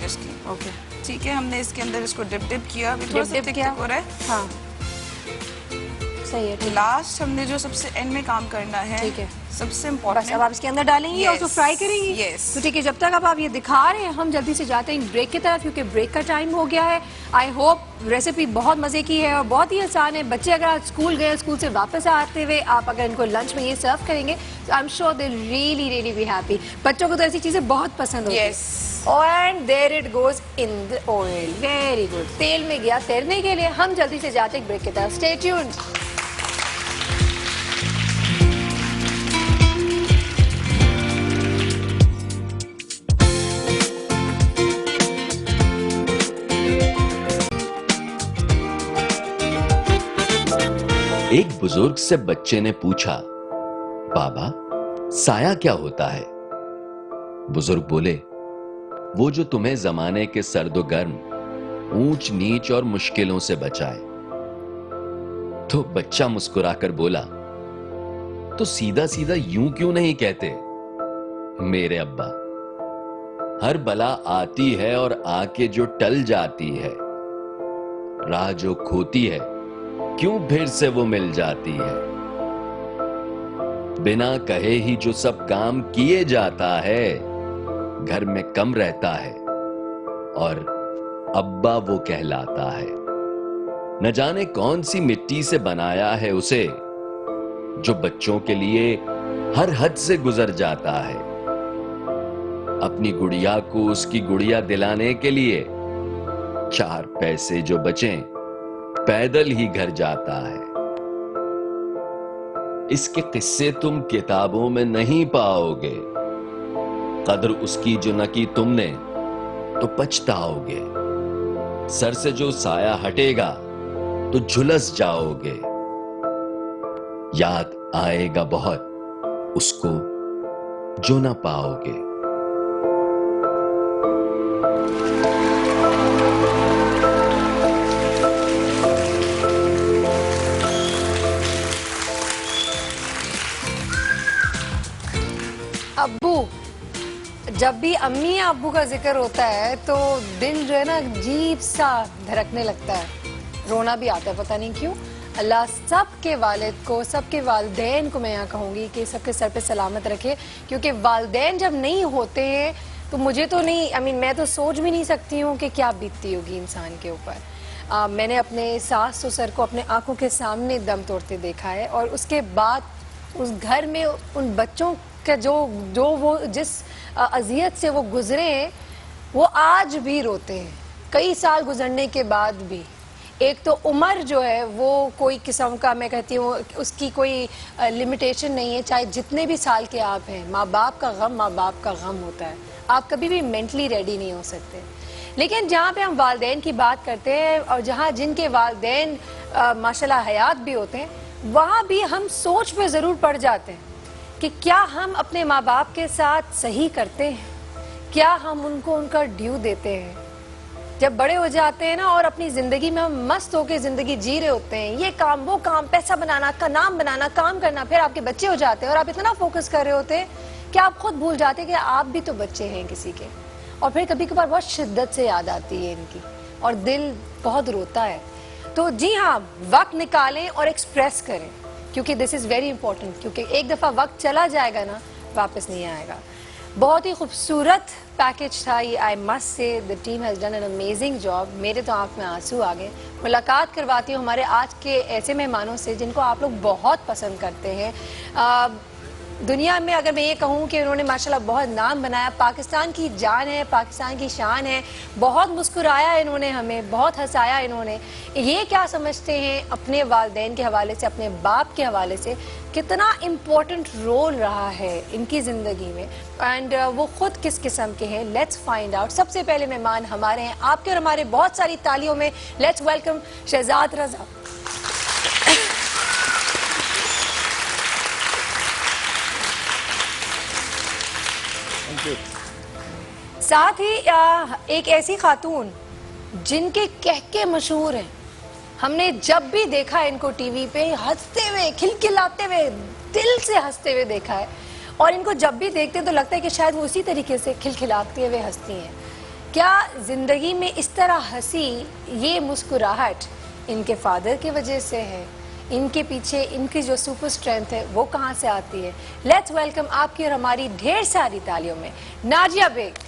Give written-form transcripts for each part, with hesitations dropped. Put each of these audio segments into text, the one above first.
है इसकी। ओके ठीक है, हमने इसके अंदर इसको डिप किया, अभी थोड़ा सा थिक हो रहा है। हाँ सही है। लास्ट हमने जो सबसे एंड में काम करना है, ठीक है, सबसे बस इम्पोर्टेंट, अब आप इसके अंदर डालेंगी और उसको फ्राई करेंगी। Yes. तो ठीक है, जब तक अब आप ये दिखा रहे हैं हम जल्दी से जाते हैं ब्रेक की तरफ, क्योंकि ब्रेक का टाइम हो गया है। आई होप रेसिपी बहुत मजे की है और बहुत ही आसान है। बच्चे अगर आज स्कूल गए, स्कूल से वापस आते हुए आप अगर इनको लंच में ये सर्व करेंगे तो I am sure they really really be happy. बच्चों को तो ऐसी चीजें बहुत पसंद होती है। And there it goes in the oil, very good. तेल में गया तैरने के लिए। हम जल्दी से जाते हैं ब्रेक की तरफ, स्टे ट्यून्ड। एक बुजुर्ग से बच्चे ने पूछा, बाबा साया क्या होता है? बुजुर्ग बोले, वो जो तुम्हें जमाने के सर्दो गर्म, ऊंच नीच और मुश्किलों से बचाए। तो बच्चा मुस्कुराकर बोला, तो सीधा सीधा यूं क्यों नहीं कहते? मेरे अब्बा, हर बला आती है और आके जो टल जाती है, राह जो खोती है क्यों फिर से वो मिल जाती है। बिना कहे ही जो सब काम किए जाता है, घर में कम रहता है और अब्बा वो कहलाता है। न जाने कौन सी मिट्टी से बनाया है उसे, जो बच्चों के लिए हर हद से गुजर जाता है। अपनी गुड़िया को उसकी गुड़िया दिलाने के लिए 4 पैसे जो बचें पैदल ही घर जाता है। इसके किस्से तुम किताबों में नहीं पाओगे, कदर उसकी जो न की तुमने तो पछताओगे। सर से जो साया हटेगा तो झुलस जाओगे। याद आएगा बहुत उसको जो ना पाओगे। अब्बू, जब भी अम्मी या अब्बू का जिक्र होता है तो दिल जो है ना अजीब सा धड़कने लगता है, रोना भी आता है, पता नहीं क्यों। अल्लाह सबके वालिद को, सबके वालिदैन को मैं यहाँ कहूँगी कि सबके सर पे सलामत रखे, क्योंकि वालिदैन जब नहीं होते हैं तो मुझे तो नहीं, मैं तो सोच भी नहीं सकती हूँ कि क्या बीतती होगी इंसान के ऊपर। मैंने अपने सास ससुर को अपने आंखों के सामने दम तोड़ते देखा है और उसके बाद उस घर में उन बच्चों का जो वो जिस अजियत से वो गुजरे हैं वो आज भी रोते हैं, कई साल गुजरने के बाद भी। एक तो उम्र जो है वो कोई किस्म का, मैं कहती हूँ उसकी कोई लिमिटेशन नहीं है, चाहे जितने भी साल के आप हैं। माँ बाप का गम माँ बाप का गम होता है, आप कभी भी मेंटली रेडी नहीं हो सकते। लेकिन जहाँ पे हम वालिदैन की बात करते हैं और जहाँ जिनके वालिदैन माशाल्लाह हयात भी होते हैं, वहाँ भी हम सोच पे ज़रूर पड़ जाते हैं कि क्या हम अपने माँ बाप के साथ सही करते हैं, क्या हम उनको उनका ड्यू देते हैं। जब बड़े हो जाते हैं ना और अपनी ज़िंदगी में हम मस्त होकर ज़िंदगी जी रहे होते हैं, ये काम वो काम, पैसा बनाना, का नाम बनाना, काम करना, फिर आपके बच्चे हो जाते हैं और आप इतना फोकस कर रहे होते हैं कि आप खुद भूल जाते हैं कि आप भी तो बच्चे हैं किसी के। और फिर कभी कभार बहुत शिद्दत से याद आती है इनकी और दिल बहुत रोता है। तो जी हाँ, वक्त निकालें और एक्सप्रेस करें, क्योंकि दिस इज़ वेरी इंपॉर्टेंट, क्योंकि एक दफ़ा वक्त चला जाएगा ना वापस नहीं आएगा। बहुत ही खूबसूरत पैकेज था ये, I must say the team has done an amazing job. मेरे तो आँख में आंसू आ गए। मुलाकात करवाती हूँ हमारे आज के ऐसे मेहमानों से जिनको आप लोग बहुत पसंद करते हैं। दुनिया में अगर मैं ये कहूँ कि उन्होंने माशाल्लाह बहुत नाम बनाया, पाकिस्तान की जान है, पाकिस्तान की शान है। बहुत मुस्कुराया इन्होंने, हमें बहुत हंसाया इन्होंने। ये क्या समझते हैं अपने वालिदैन के हवाले से, अपने बाप के हवाले से कितना इम्पोर्टेंट रोल रहा है इनकी ज़िंदगी में, एंड वो ख़ुद किस किस्म के हैं, लेट्स फाइंड आउट। सबसे पहले मेहमान हमारे हैं, आपके और हमारे बहुत सारी तालियों में लेट्स वेलकम शहजाद रज़ा। साथ ही एक ऐसी खातून जिनके कहके मशहूर हैं, हमने जब भी देखा इनको टीवी पे हंसते हुए, खिलखिलाते हुए, दिल से हंसते हुए देखा है, और इनको जब भी देखते तो लगता है कि शायद वो उसी तरीके से खिलखिलाते हुए हंसती हैं। کیا زندگی میں اس طرح ہنسی، یہ مسکراہٹ ان کے فادر کی وجہ سے ہے؟ ان کے پیچھے ان کی جو سپر اسٹرینتھ ہے وہ کہاں سے آتی ہے؟ لیٹس ویلکم آپ کی اور ہماری ڈھیر ساری تالیوں میں ناجیہ بیگ۔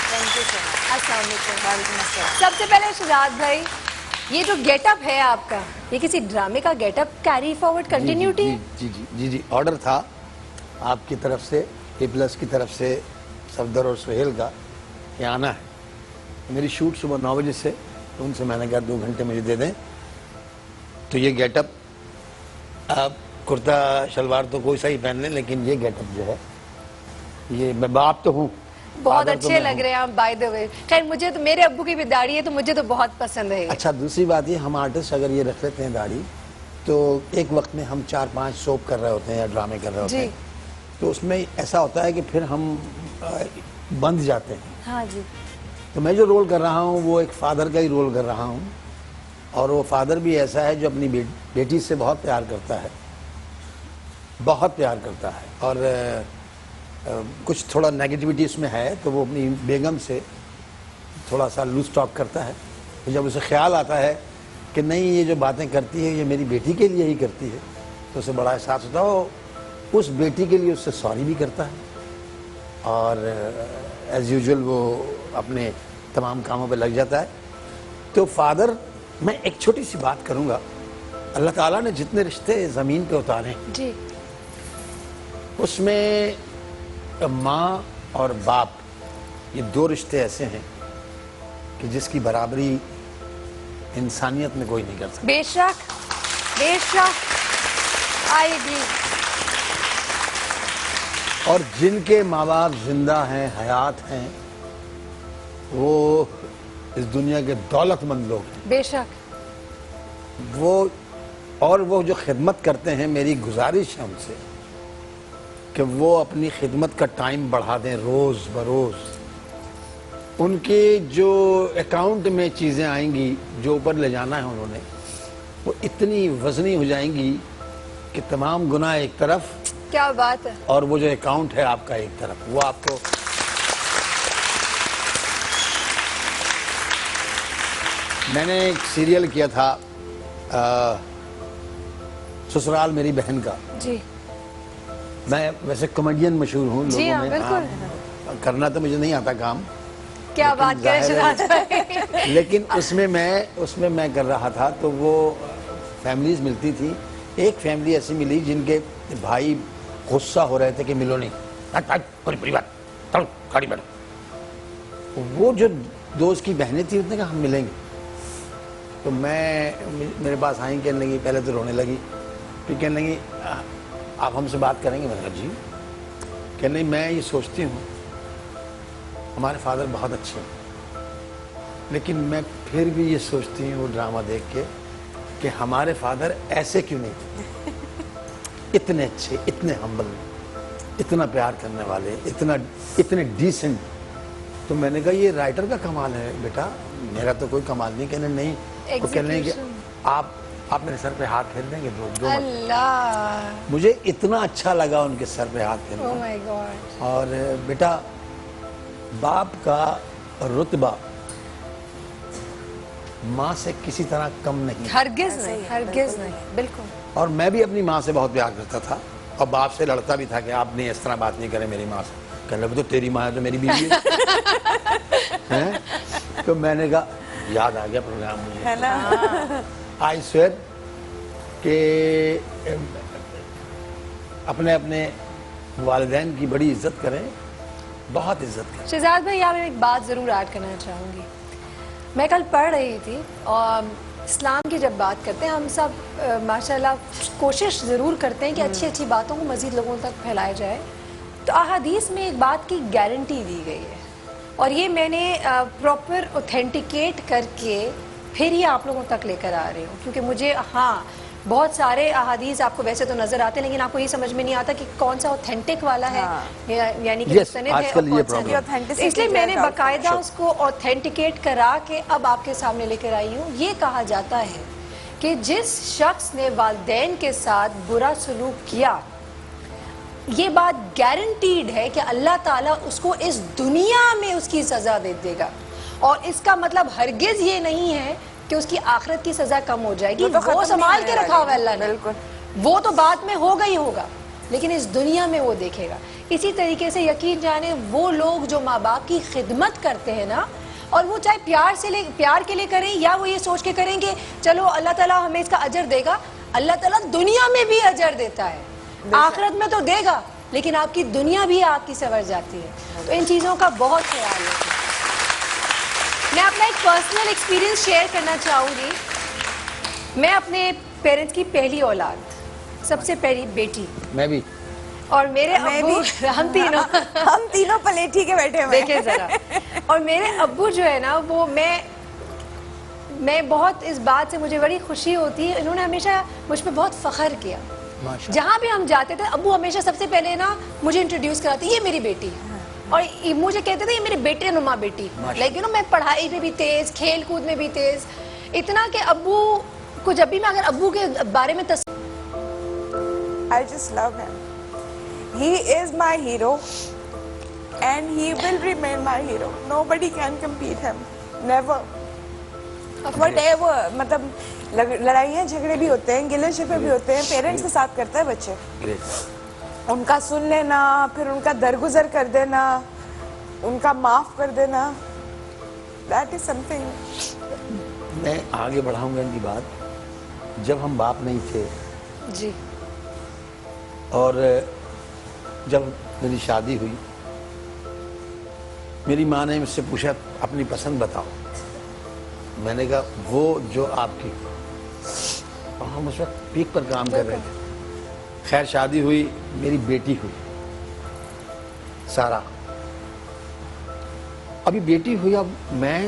تھینک یو سو مچ۔ السلام علیکم۔ وعلیکم السلام۔ سب سے پہلے شہزاد بھائی، یہ جو گیٹ اپ ہے آپ کا، یہ کسی ڈرامے کا get up carry forward continuity ہے؟ جی آرڈر تھا آپ کی طرف سے، اے پلس کی طرف سے، صفدر اور سہیل کا، یہ آنا ہے۔ میری شوٹ صبح 9 بجے سے، تو ان سے میں نے کہا 2 گھنٹے مجھے دے دیں، تو یہ گیٹ اپ، آپ کرتا شلوار تو کوئی سا ہی پہن لیں، لیکن یہ گیٹ اپ جو ہے، یہ میں باپ تو ہوں، بہت اچھے لگ رہے ہیں آپ بائی دا وے۔ خیر مجھے تو، میرے ابو کی بھی داڑھی ہے تو مجھے تو بہت پسند ہے۔ اچھا دوسری بات یہ، ہم آرٹسٹ اگر یہ رکھ لیتے ہیں داڑھی، تو ایک وقت میں ہم 4-5 سوپ کر رہے ہوتے ہیں یا ڈرامے کر رہے ہوتے ہیں، تو اس میں ایسا ہوتا ہے کہ پھر ہم بندھ جاتے ہیں۔ ہاں جی۔ تو میں جو رول کر رہا ہوں وہ ایک فادر کا ہی رول کر رہا ہوں، اور وہ فادر بھی ایسا ہے جو اپنی بیٹی سے بہت پیار کرتا ہے، بہت پیار کرتا ہے، اور کچھ تھوڑا نیگیٹیوٹی اس میں ہے، تو وہ اپنی بیگم سے تھوڑا سا لوز ٹاک کرتا ہے۔ تو جب اسے خیال آتا ہے کہ نہیں یہ جو باتیں کرتی ہے یہ میری بیٹی کے لیے ہی کرتی ہے، تو اسے بڑا احساس ہوتا ہے، وہ اس بیٹی کے لیے اس سے سوری بھی کرتا ہے، اور ایز یوزول وہ اپنے تمام کاموں پہ لگ جاتا ہے۔ تو فادر، میں ایک چھوٹی سی بات کروں گا، اللہ تعالیٰ نے جتنے رشتے زمین پہ اتارے جی، اس میں ماں اور باپ، یہ 2 رشتے ایسے ہیں کہ جس کی برابری انسانیت میں کوئی نہیں کر سکتا۔ بے شک، بے شک، آئی ایگری۔ اور جن کے ماں باپ زندہ ہیں، حیات ہیں، وہ اس دنیا کے دولت مند لوگ ہیں۔ بے شک۔ وہ جو خدمت کرتے ہیں، میری گزارش ہے ان سے کہ وہ اپنی خدمت کا ٹائم بڑھا دیں روز بروز۔ ان کے جو اکاؤنٹ میں چیزیں آئیں گی جو اوپر لے جانا ہے انہوں نے، وہ اتنی وزنی ہو جائیں گی کہ تمام گناہ ایک طرف، کیا بات ہے۔ اور وہ جو اکاؤنٹ ہے آپ کا ایک طرف، وہ آپ کو۔ میں نے ایک سیریل کیا تھا سسرال میری بہن کا۔ جی میں ویسے کامیڈین مشہور ہوں جی لوگوں ہاں، میں، بالکل۔ کرنا تو مجھے نہیں آتا کام، کیا بات کریں شہزاد بھائی۔ لیکن اس میں میں کر رہا تھا، تو وہ فیملیز ملتی تھی۔ ایک فیملی ایسی ملی جن کے بھائی غصہ ہو رہے تھے کہ ملو نہیں، پوری بات گاڑی بیٹھو۔ وہ جو دوست کی بہنیں تھیں، اس نے کہا ہم ملیں گے، تو میرے پاس آئیں، کہنے لگی، پہلے تو رونے لگی، پھر کہنے لگی آپ ہم سے بات کریں گے؟ میں نے کہا جی۔ کہنے لگی میں یہ سوچتی ہوں ہمارے فادر بہت اچھے ہیں، لیکن میں پھر بھی یہ سوچتی ہوں وہ ڈرامہ دیکھ کے کہ ہمارے فادر ایسے کیوں نہیں تھے، اتنے اچھے، اتنے ہمبل، اتنا پیار کرنے والے، اتنے ڈیسنٹ۔ تو میں نے کہا یہ رائٹر کا کمال ہے بیٹا، میرا تو کوئی کمال نہیں۔ کہنے نہیں، وہ کہنے کہ آپ میرے سر پہ ہاتھ پھیر دیں گے دو مرتبہ۔ اللہ، مجھے اتنا اچھا لگا ان کے سر پہ ہاتھ او پھیرنا۔ مائی گاڈ۔ اور بیٹا، باپ کا رتبہ ماں سے کسی طرح کم نہیں، ہرگز نہیں، ہرگز نہیں، بالکل۔ اور میں بھی اپنی ماں سے بہت پیار کرتا تھا، اور باپ سے لڑتا بھی تھا کہ آپ نے اس طرح بات نہیں کرے میری ماں سے۔ کہنے لگا تو تیری ماں ہے تو میری بیوی ہے۔ تو میں نے کہا یاد آ گیا پروگرام مجھے، ہے نا؟ آئی سویر کہ اپنے والدین کی بڑی عزت کریں، بہت عزت کریں۔ شہزاد بھائی، یہاں میں ایک بات ضرور ایڈ کرنا چاہوں گی۔ میں کل پڑھ رہی تھی، اور اسلام کی جب بات کرتے ہیں ہم سب ماشاءاللہ کوشش ضرور کرتے ہیں کہ اچھی اچھی باتوں کو مزید لوگوں تک پھیلایا جائے، تو احادیث میں ایک بات کی گارنٹی دی گئی ہے، اور یہ میں نے پراپر اوتھینٹیکیٹ کر کے پھر یہ آپ لوگوں تک لے کر آ رہی ہوں، کیونکہ مجھے بہت سارے احادیث آپ کو ویسے تو نظر آتے ہیں، لیکن آپ کو یہ سمجھ میں نہیں آتا کہ کون سا اوتھینٹک والا ہے، یعنی کہ مستند ہے اور کون سا نہیں۔ اس لیے میں نے باقاعدہ اس کو اوتھینٹیکیٹ کرا کے اب آپ کے سامنے لے کر آئی ہوں۔ یہ کہا جاتا ہے کہ جس شخص نے والدین کے ساتھ برا سلوک کیا، یہ بات گارنٹیڈ ہے کہ اللہ تعالیٰ اس کو اس دنیا میں اس کی سزا دے دے گا، اور اس کا مطلب ہرگز یہ نہیں ہے کہ اس کی آخرت کی سزا کم ہو جائے گی. وہ سنبھال کے رکھا ہوا ہے اللہ نے، وہ تو بعد میں ہوگا ہی ہوگا، لیکن اس دنیا میں وہ دیکھے گا. اسی طریقے سے یقین جانے وہ لوگ جو ماں باپ کی خدمت کرتے ہیں نا، اور وہ چاہے پیار کے لیے کریں یا وہ یہ سوچ کے کریں کہ چلو اللہ تعالیٰ ہمیں اس کا اجر دے گا، اللہ تعالیٰ دنیا میں بھی اجر دیتا ہے، آخرت میں تو دے گا، لیکن آپ کی دنیا بھی آپ کی سنور جاتی ہے. تو ان چیزوں کا بہت خیال رکھیں. میں اپنا ایک پرسنل ایکسپیرینس شیئر کرنا چاہوں گی. میں اپنے پیرنٹس کی پہلی اولاد، سب سے پہلی بیٹی. میں بھی. اور میرے ابو، ہم تینوں پلیٹھی کے بیٹھے ہوئے دیکھیں ذرا. اور میرے ابو جو ہے نا، وہ میں بہت اس بات سے مجھے بڑی خوشی ہوتی ہے، انہوں نے ہمیشہ مجھ پہ بہت فخر کیا. جہاں بھی ہم جاتے تھے ابو ہمیشہ سب سے پہلے نا مجھے انٹروڈیوس کراتے، یہ میری بیٹی، اور مجھے کہتے تھے یہ میری بیٹے نما بیٹی. لیکن میں پڑھائی میں بھی تیز، کھیل کود میں بھی تیز، اتنا کہ ابو کو جب بھی میں اگر ابو کے بارے میں I just love him. He is my hero and he will remain my hero. Nobody can compete him. Never. Whatever. مطلب لڑائیاں جھگڑے بھی ہوتے ہیں، گلے شکوے بھی ہوتے ہیں، پیرنٹس کے ساتھ کرتا ہے بچے. ان کا سن لینا، پھر ان کا درگزر کر دینا، ان کا معاف کر دینا. That is something. میں آگے بڑھاؤں گا ان کی بات. جب ہم باپ نہیں تھے جی، اور جب میری شادی ہوئی، میری ماں نے مجھ سے پوچھا اپنی پسند بتاؤ. میں نے کہا وہ جو آپ کی، اور ہم اس وقت پیک پر کام کر رہے تھے. خیر شادی ہوئی، میری بیٹی ہوئی سارا. ابھی بیٹی ہوئی، اب میں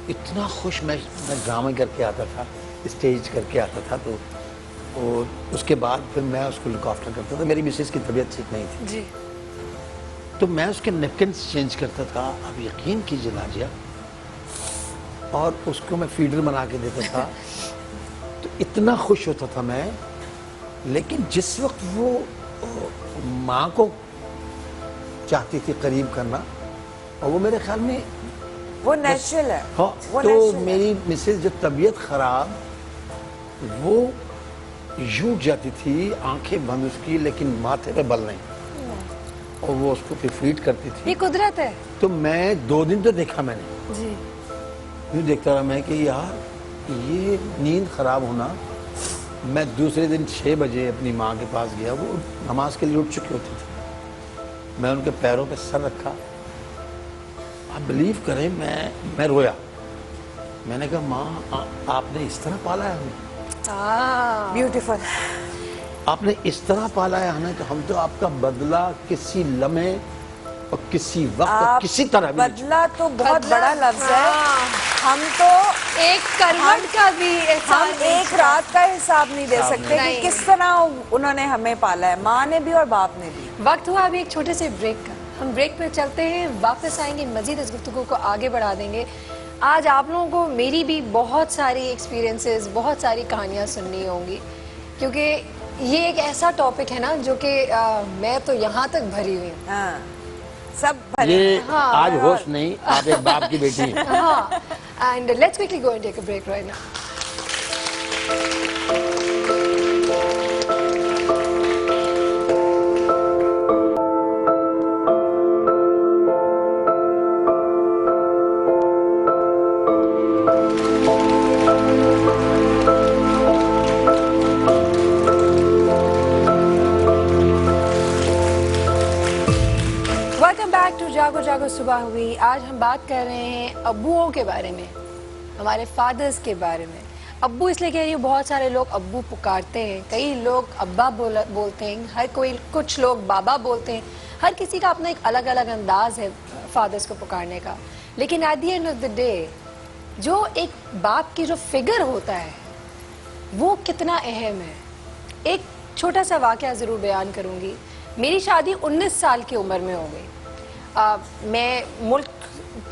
اتنا خوش، میں ڈرامے کر کے آتا تھا، اسٹیج کر کے آتا تھا. تو اور اس کے بعد پھر میں اس کو لک آفٹر کرتا تھا. میری مسز کی طبیعت ٹھیک نہیں تھی جی، تو میں اس کے نیپکنس چینج کرتا تھا. اب یقین کیجیے ناجیہ، اور اس کو میں فیڈر بنا کے دیتا تھا. تو اتنا خوش ہوتا تھا میں. لیکن جس وقت وہ ماں کو چاہتی تھی قریب کرنا، اور وہ میرے خیال میں وہ نیچرل ہے. ہاں، تو میری مسز جو طبیعت خراب، وہ یوں جاتی تھی، آنکھیں بند اس کی، لیکن ماتھے پہ بل نہیں، اور وہ اس کو پھر فیڈ کرتی تھی. یہ قدرت ہے. تو میں 2 دن تو دیکھا میں نے، جی، یوں دیکھتا رہا میں کہ یار یہ نیند خراب ہونا. میں دوسرے دن 6 بجے اپنی ماں کے پاس گیا، وہ نماز کے لیے اٹھ چکے ہوتے تھے. میں ان کے پیروں پہ سر رکھا. آپ بلیو کریں، میں رویا. میں نے کہا ماں آپ نے اس طرح پالا ہے ہمیں، بیوٹیفل. آپ نے اس طرح پالا ہے ہمیں، تو ہم تو آپ کا بدلہ کسی لمحے اور کسی وقت اور کسی طرح بھی بدلہ تو بہت بڑا لفظ ہے. ہم تو ایک کروٹ کا بھی ہم ایک رات کا حساب نہیں دے سکتے کہ کس طرح انہوں نے ہمیں پالا ہے، ماں نے بھی اور باپ نے بھی. وقت ہوا ابھی ایک چھوٹے سے بریک کا. ہم بریک پہ چلتے ہیں، واپس آئیں گے، مزید اس گفتگو کو آگے بڑھا دیں گے. آج آپ لوگوں کو میری بھی بہت ساری ایکسپیرینسز، بہت ساری کہانیاں سننی ہوں گی، کیونکہ یہ ایک ایسا ٹاپک ہے نا جو کہ میں تو یہاں تک بھری ہوئی ہوں. ہاں، سب یہ آج ہوش نہیں، آپ ایک باپ کی بیٹی ہیں. ہاں. And let's quickly go and take a break right now. جاگو جاگو صبح ہوئی. آج ہم بات کر رہے ہیں ابوؤں کے بارے میں، ہمارے فادرز کے بارے میں. ابو اس لیے کہہ رہی ہوں، بہت سارے لوگ ابو پکارتے ہیں، کئی لوگ ابا بولتے ہیں، ہر کوئی، کچھ لوگ بابا بولتے ہیں. ہر کسی کا اپنا ایک الگ الگ انداز ہے فادرز کو پکارنے کا. لیکن at the end of the day جو ایک باپ کی جو فگر ہوتا ہے وہ کتنا اہم ہے. ایک چھوٹا سا واقعہ ضرور بیان کروں گی. میری شادی 19 سال کی عمر میں ہو گئی. میں ملک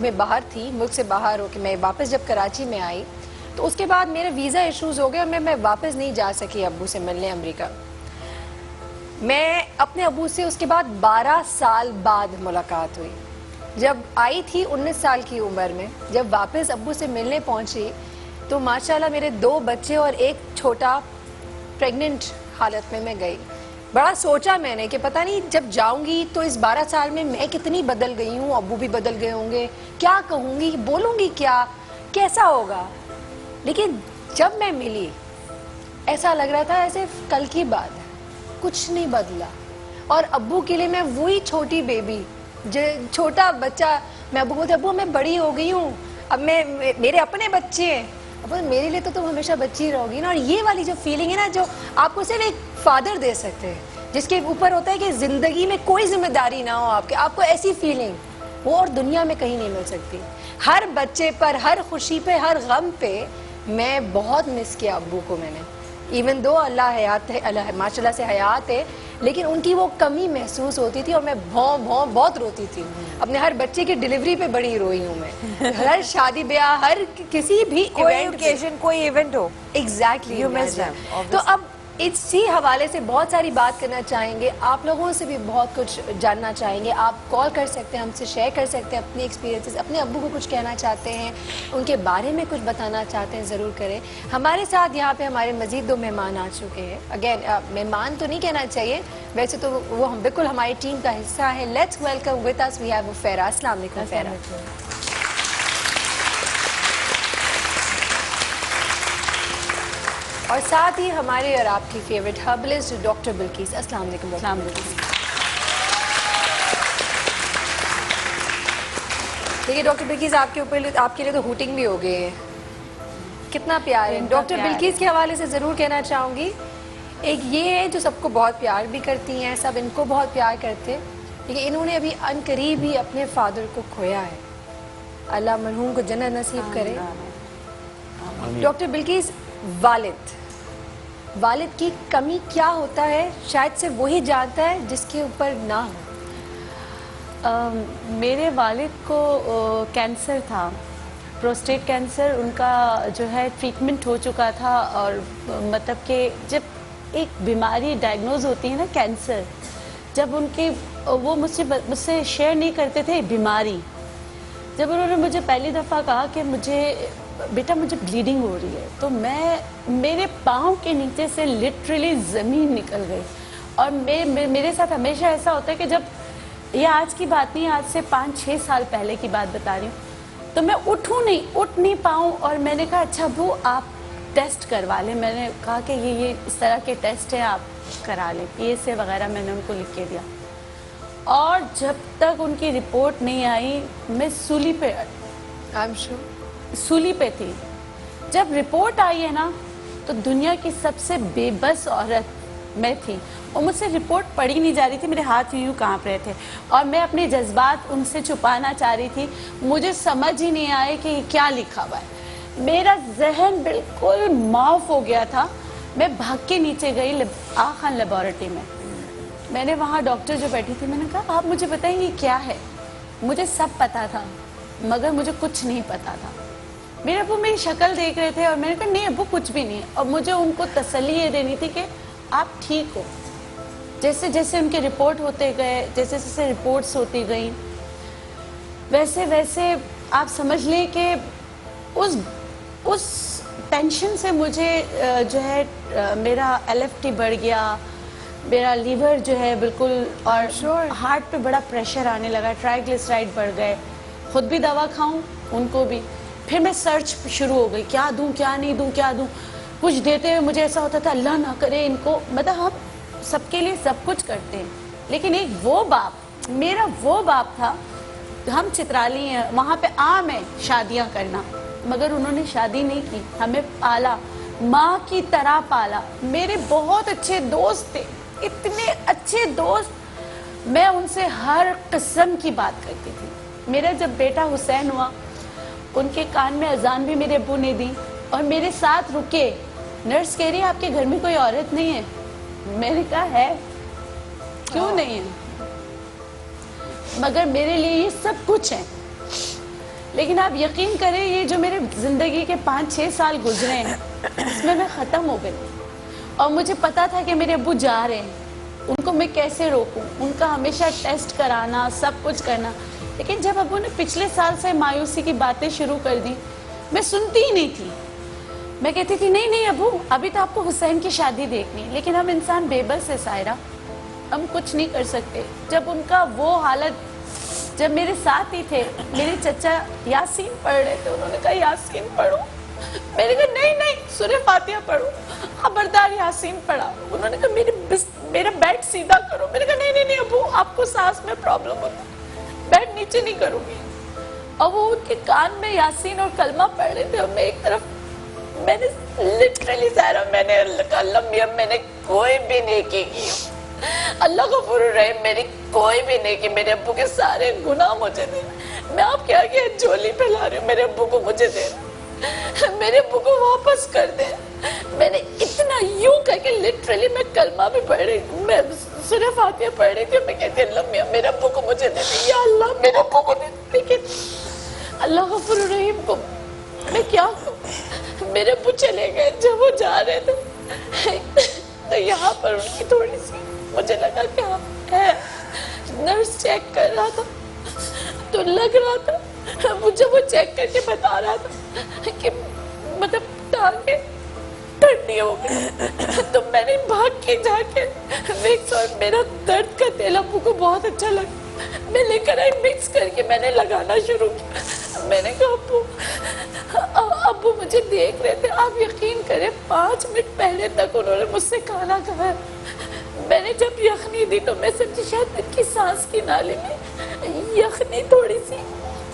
میں باہر تھی، ملک سے باہر ہو کے میں واپس جب کراچی میں آئی تو اس کے بعد میرے ویزا ایشوز ہو گئے اور میں واپس نہیں جا سکی ابو سے ملنے امریکہ. میں اپنے ابو سے اس کے بعد 12 سال بعد ملاقات ہوئی. جب آئی تھی 19 سال کی عمر میں, جب واپس ابو سے ملنے پہنچی تو ماشاءاللہ میرے 2 بچے اور ایک چھوٹا پریگننٹ حالت میں گئی. بڑا سوچا میں نے کہ پتہ نہیں جب جاؤں گی تو اس 12 سال میں کتنی بدل گئی ہوں, ابو بھی بدل گئے ہوں گے, کیا کہوں گی, بولوں گی کیا, کیسا ہوگا. لیکن جب میں ملی ایسا لگ رہا تھا ایسے کل کی بات ہے, کچھ نہیں بدلا. اور ابو کے لیے میں وہی چھوٹی بیبی, چھوٹا بچہ. میں ابو بولتے ابو میں بڑی ہو گئی ہوں, اب میں میرے اپنے بچے ہیں. اب میرے لیے تو تم ہمیشہ بچی ہی رہو گی نا. اور یہ والی جو فیلنگ ہے نا جو آپ کو صرف ایک فادر دے سکتے ہیں, جس کے اوپر ہوتا ہے کہ زندگی میں کوئی ذمہ داری نہ ہو آپ کو ایسی فیلنگ وہ اور دنیا میں کہیں نہیں مل سکتی. ہر بچے پر, ہر خوشی پہ, ہر غم پہ میں بہت مس کیا ابو کو میں نے. ایون دو اللہ حیات ہے, اللہ ماشاء اللہ سے حیات ہے, لیکن ان کی وہ کمی محسوس ہوتی تھی اور میں بہت روتی تھی. اپنے ہر بچے کی ڈیلیوری پہ بڑی روئی ہوں میں, ہر شادی بیاہ, ہر کسی بھی کوئی اوکیزن, کوئی ایونٹ ہو. ایگزیکٹلی. تو اب اسی حوالے سے بہت ساری بات کرنا چاہیں گے, آپ لوگوں سے بھی بہت کچھ جاننا چاہیں گے. آپ کال کر سکتے ہیں, ہم سے شیئر کر سکتے ہیں اپنی ایکسپیرینسز. اپنے ابو کو کچھ کہنا چاہتے ہیں, ان کے بارے میں کچھ بتانا چاہتے ہیں, ضرور کریں. ہمارے ساتھ یہاں پہ ہمارے مزید 2 مہمان آ چکے ہیں. اگین مہمان تو نہیں کہنا چاہیے, ویسے تو وہ بالکل ہماری ٹیم کا حصہ ہے. Let's welcome with us we have فیرا. السلام علیکم فیرا. اور ساتھ ہی ہمارے اور آپ کی فیوریٹ ہربلسٹ ڈاکٹر بلقیس. السلام علیکم. السلام علیکم. دیکھیے ڈاکٹر بلقیس, آپ کے لیے تو ہوٹنگ بھی ہو گئی ہے, کتنا پیار ہے. ڈاکٹر بلقیس کے حوالے سے ضرور کہنا چاہوں گی, ایک یہ ہے جو سب کو بہت پیار بھی کرتی ہیں, سب ان کو بہت پیار کرتے, لیکن انہوں نے ابھی ان قریب ہی اپنے فادر کو کھویا ہے. اللہ مرحوم کو جنت نصیب کرے. ڈاکٹر بلقیس, والد کی کمی کیا ہوتا ہے شاید سے وہی جانتا ہے جس کے اوپر نہ ہو. میرے والد کو کینسر تھا, پروسٹیٹ کینسر. ان کا جو ہے ٹریٹمنٹ ہو چکا تھا, اور مطلب کہ جب ایک بیماری ڈائگنوز ہوتی ہے نا, کینسر, جب ان کی وہ مجھ سے شیئر نہیں کرتے تھے بیماری. جب انہوں نے مجھے پہلی دفعہ کہا کہ بیٹا مجھے بلیڈنگ ہو رہی ہے, تو میرے پاؤں کے نیچے سے لٹرلی زمین نکل گئی. اور میرے ساتھ ہمیشہ ایسا ہوتا ہے کہ جب, یہ آج کی بات نہیں, آج سے 5-6 سال پہلے کی بات بتا رہی ہوں, تو میں اٹھ نہیں پاؤں. اور میں نے کہا اچھا ابو آپ ٹیسٹ کروا لیں. میں نے کہا کہ یہ اس طرح کے ٹیسٹ ہیں, آپ کرا لیں, PSA وغیرہ میں نے ان کو لکھ کے دیا. اور جب تک ان کی رپورٹ نہیں آئی میں سولی پہ تھی. جب رپورٹ آئی ہے نا تو دنیا کی سب سے بے بس عورت میں تھی, اور مجھ سے رپورٹ پڑھی نہیں جا رہی تھی, میرے ہاتھ یوں کانپ رہے تھے, اور میں اپنے جذبات ان سے چھپانا چاہ رہی تھی. مجھے سمجھ ہی نہیں آئے کہ یہ کیا لکھا ہوا ہے. میرا ذہن بالکل معاف ہو گیا تھا. میں بھاگ کے نیچے گئی آغا خان لیبارٹری میں نے وہاں ڈاکٹر جو بیٹھی تھی, میں نے کہا آپ مجھے بتائیں یہ کیا ہے. مجھے سب پتا تھا مگر مجھے کچھ نہیں پتا تھا. میرے ابو میری شکل دیکھ رہے تھے, اور میں نے کہا نہیں ابو کچھ بھی نہیں. اور مجھے ان کو تسلی یہ دینی تھی کہ آپ ٹھیک ہو. جیسے جیسے ان کے رپورٹ ہوتے گئے, جیسے جیسے رپورٹس ہوتی گئیں, ویسے ویسے آپ سمجھ لیں کہ اس ٹینشن سے مجھے جو ہے میرا LFT بڑھ گیا, میرا لیور جو ہے بالکل, اور ہارٹ پہ بڑا پریشر آنے لگا, ٹرائیگلیسرائڈ بڑھ گئے. خود بھی دوا کھاؤں, ان کو بھی. پھر میں سرچ شروع ہو گئی, کیا دوں کیا نہیں دوں, کیا دوں. کچھ دیتے ہوئے مجھے ایسا ہوتا تھا اللہ نہ کرے ان کو, مطلب ہم سب کے لیے سب کچھ کرتے ہیں, لیکن ایک وہ باپ, میرا وہ باپ تھا. ہم چترالی ہیں, وہاں پہ عام ہے شادیاں کرنا, مگر انہوں نے شادی نہیں کی, ہمیں پالا, ماں کی طرح پالا. میرے بہت اچھے دوست تھے, اتنے اچھے دوست, میں ان سے ہر قسم کی بات کرتی تھی. میرا جب بیٹا حسین ہوا, ان کے کان میں اذان بھی میرے ابو نے دی, اور میرے ساتھ رکے. نرس کہہ رہی ہے آپ کے گھر میں کوئی عورت نہیں ہے. میں نے کہا ہے, کیوں نہیں ہے, مگر میرے لیے یہ سب کچھ ہے. لیکن آپ یقین کریں یہ جو میرے زندگی کے 5-6 سال گزرے ہیں اس میں ختم ہو گئی. اور مجھے پتا تھا کہ میرے ابو جا رہے ہیں, उनको मैं कैसे रोकूं, उनका हमेशा टेस्ट कराना, सब कुछ करना। लेकिन जब अब्बू ने पिछले साल से मायूसी की बातें शुरू कर दी, मैं सुनती ही नहीं थी। मैं कहती थी नहीं नहीं अब्बू, अभी तो आपको हुसैन की शादी देखनी है। लेकिन हम इंसान बेबस है सायरा, हम कुछ नहीं कर सकते। जब उनका वो हालत, जब मेरे साथ ही थे, मेरे चचा यासीन पढ़ रहे थे, उन्होंने कहा यासीन पढ़ो। मैंने कहा नहीं नहीं सूरह फातिहा पढ़ो। खबरदार यासीन पढ़ा। उन्होंने कहा मेरा बेड सीधा करो। मैंने कहा नहीं नहीं नहीं अब्बू, आपको सांस में प्रॉब्लम होती है, बेड नीचे नहीं करूंगी। और वो उनके कान में यासीन और कलमा पढ़ रहे थे और मैं एक तरफ, मैंने लिटरली सारा, मैंने अल्लाह मियां, मैंने कोई भी नेकी की, अल्लाह गफूर रहीम, मेरी कोई भी नेकी, मेरे अब्बू के सारे गुनाह मुझे दे। मैं आपके आगे झोली फैला रही हूँ, मेरे अब्बू को मुझे दे, मेरे अब्बू को वापस कर दे। मैंने इतना यूं करके लिटरली मैं कलमा भी पढ़ रही थी, मैं सूरह फातिहा पढ़ रही थी। मैं कहती अल्लाह मियां मेरे अब्बू को मुझे दे, या अल्लाह मेरे अब्बू को दे। लेकिन अल्लाह गफूर रहीम को मैं क्या कहूं, मेरे अब्बू चले गए। जब वो जा रहे थे तो यहाँ पर उनकी थोड़ी सी, मुझे लगा कि हाँ है, नर्स चेक कर रहा था तो लग रहा था, मुझे वो चेक करके बता रहा था कि मतलब टांगे ठंडी हो गई। तो मैंने भाग के जाके विक्स, और मेरा दर्द का तेल अब्बू को बहुत अच्छा लगा, मैं लेकर आई, मिक्स करके मैंने लगाना शुरू किया। मैंने कहा अब्बू मुझे देख रहे थे, आप यकीन करें 5 मिनट पहले तक उन्होंने मुझसे खाना खाया। मैंने जब यखनी दी तो मैं समझी शायद इनकी सांस की नाली में यखनी थोड़ी सी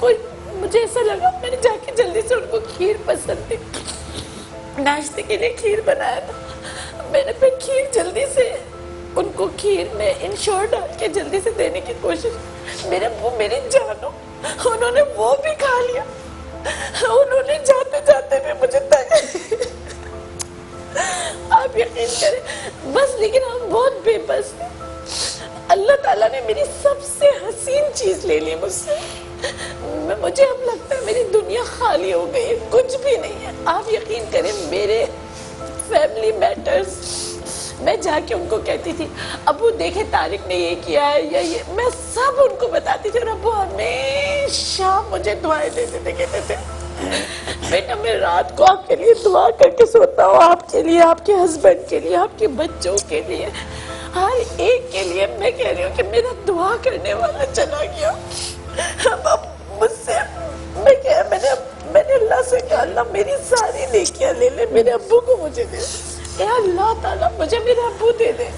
कोई, मुझे ऐसा लगा। मैंने जाके जल्दी से, उनको खीर पसंद थी, नाश्ते के लिए खीर बनाया था, मैंने फिर खीर जल्दी से उनको खीर में इंश्योर डाल के जल्दी से देने की कोशिश। मेरे वो मेरी जानो, उन्होंने वो भी खा लिया। उन्होंने जाते जाते भी मुझे आप यकीन करें बस। लेकिन हम बहुत बेबस थे। अल्लाह ताला ने मेरी सबसे हसीन चीज ले ली मुझसे। मुझे अब लगता है मेरी दुनिया खाली हो गई है, कुछ भी नहीं है। आप यकीन करें मेरे फैमिली मैटर्स, मैं जाके उनको कहती थी अब्बू देखे तारिक ने ये किया है या ये, मैं सब उनको बताती थी। और अब्बू हमेशा मुझे दुआएं देते थे, कहते थे बेटा मैं रात को आपके लिए दुआ करके सोता हूँ, आपके लिए, आपके हस्बैंड के लिए, आपके बच्चों के लिए, हर एक के लिए। मैं कह रही हूँ कि मेरा दुआ करने वाला चला गया। अब मुझसे मैंने अल्लाह से कहा अल्लाह मेरी सारी नेकियां ले ले, मेरे अब्बू को मुझे दे। ए अल्लाह ताला मुझे मेरे अब्बू दे दे।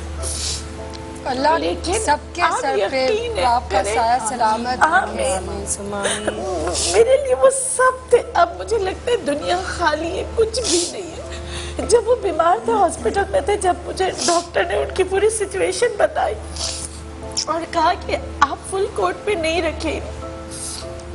अल्लाह लेकिन सबके आप सर पे यकीन आपका करें, साया सलामत आमीन। मेरे लिए वो सब थे। अब मुझे लगता है दुनिया खाली है, कुछ भी नहीं है। जब वो बीमार थे, हॉस्पिटल में थे, जब मुझे डॉक्टर ने उनकी पूरी सिचुएशन बताई और कहा कि आप फुल कोट पे नहीं रखें,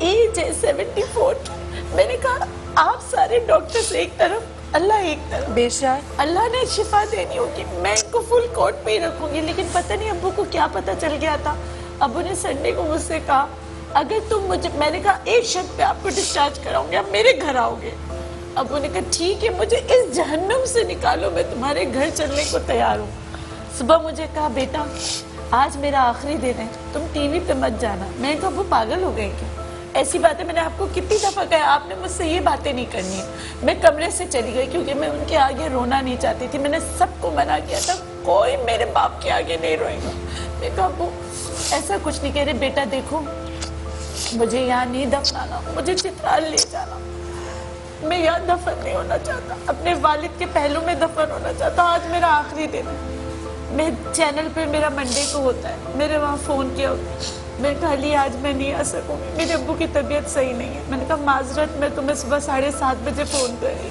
एज है 74। मैंने कहा आप सारे डॉक्टर्स एक तरफ, अल्लाह एक तरफ, बेशक अल्लाह ने शिफा देनी होगी, मैं इनको फुल कोट पे ही रखूंगी। लेकिन पता नहीं अब्बू को क्या पता चल गया था। अब्बू ने संडे को मुझसे कहा अगर तुम मुझे, मैंने कहा एक शर्त पे आपको डिस्चार्ज कराऊंगी, आप मेरे घर आओगे। अब्बू ने कहा ठीक है, मुझे इस जहन्नुम से निकालो, मैं तुम्हारे घर चलने को तैयार हूँ। सुबह मुझे कहा बेटा आज मेरा आखिरी दिन है, तुम टीवी पे मत जाना। मैंने कहा वो पागल हो गए क्या, ऐसी बातें मैंने आपको कितनी दफा कहा, आपने मुझसे ये बातें नहीं करनी है। मैं कमरे से चली गई क्योंकि मैं उनके आगे रोना नहीं चाहती थी। मैंने सबको मना किया था, कोई मेरे बाप के आगे नहीं रोएगा। मैं कहा वो ऐसा कुछ नहीं कह रहे, बेटा देखो मुझे यहाँ नहीं दफनाना, मुझे चित्राल ले जाना, मैं यहाँ दफन नहीं होना चाहता, अपने वालिद के पहलू में दफन होना चाहता। आज मेरा आखिरी दिन है। मैं चैनल पे मेरा मंडे को होता है, मेरे वहाँ फ़ोन किया, मैं कहा ली आज मैं नहीं आ सकूँगी, मेरे अब्बू की तबीयत सही नहीं है। मैंने कहा माजरत, मैं तुम्हें सुबह 7:30 बजे फ़ोन कर रही।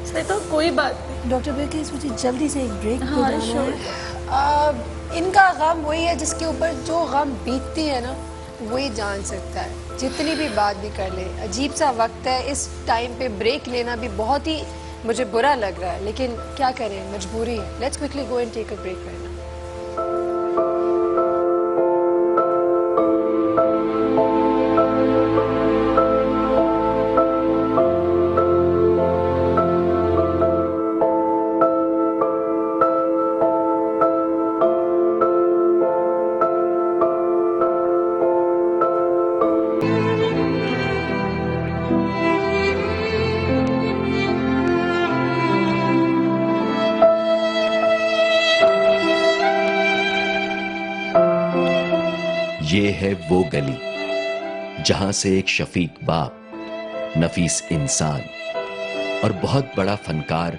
उसने कहा कोई बात नहीं। डॉक्टर बिल्किस मुझे जल्दी से एक ब्रेक हाँ, पे जाना है। इनका गम वही है जिसके ऊपर जो गम बीतती है ना वही जान सकता है, जितनी भी बात भी कर ले। अजीब सा वक्त है, इस टाइम पे ब्रेक लेना भी बहुत ही मुझे बुरा लग रहा है, लेकिन क्या करें, मजबूरी है। Let's quickly go and take a break right now. ہے وہ گلی جہاں سے ایک شفیق باپ, نفیس انسان اور بہت بڑا فنکار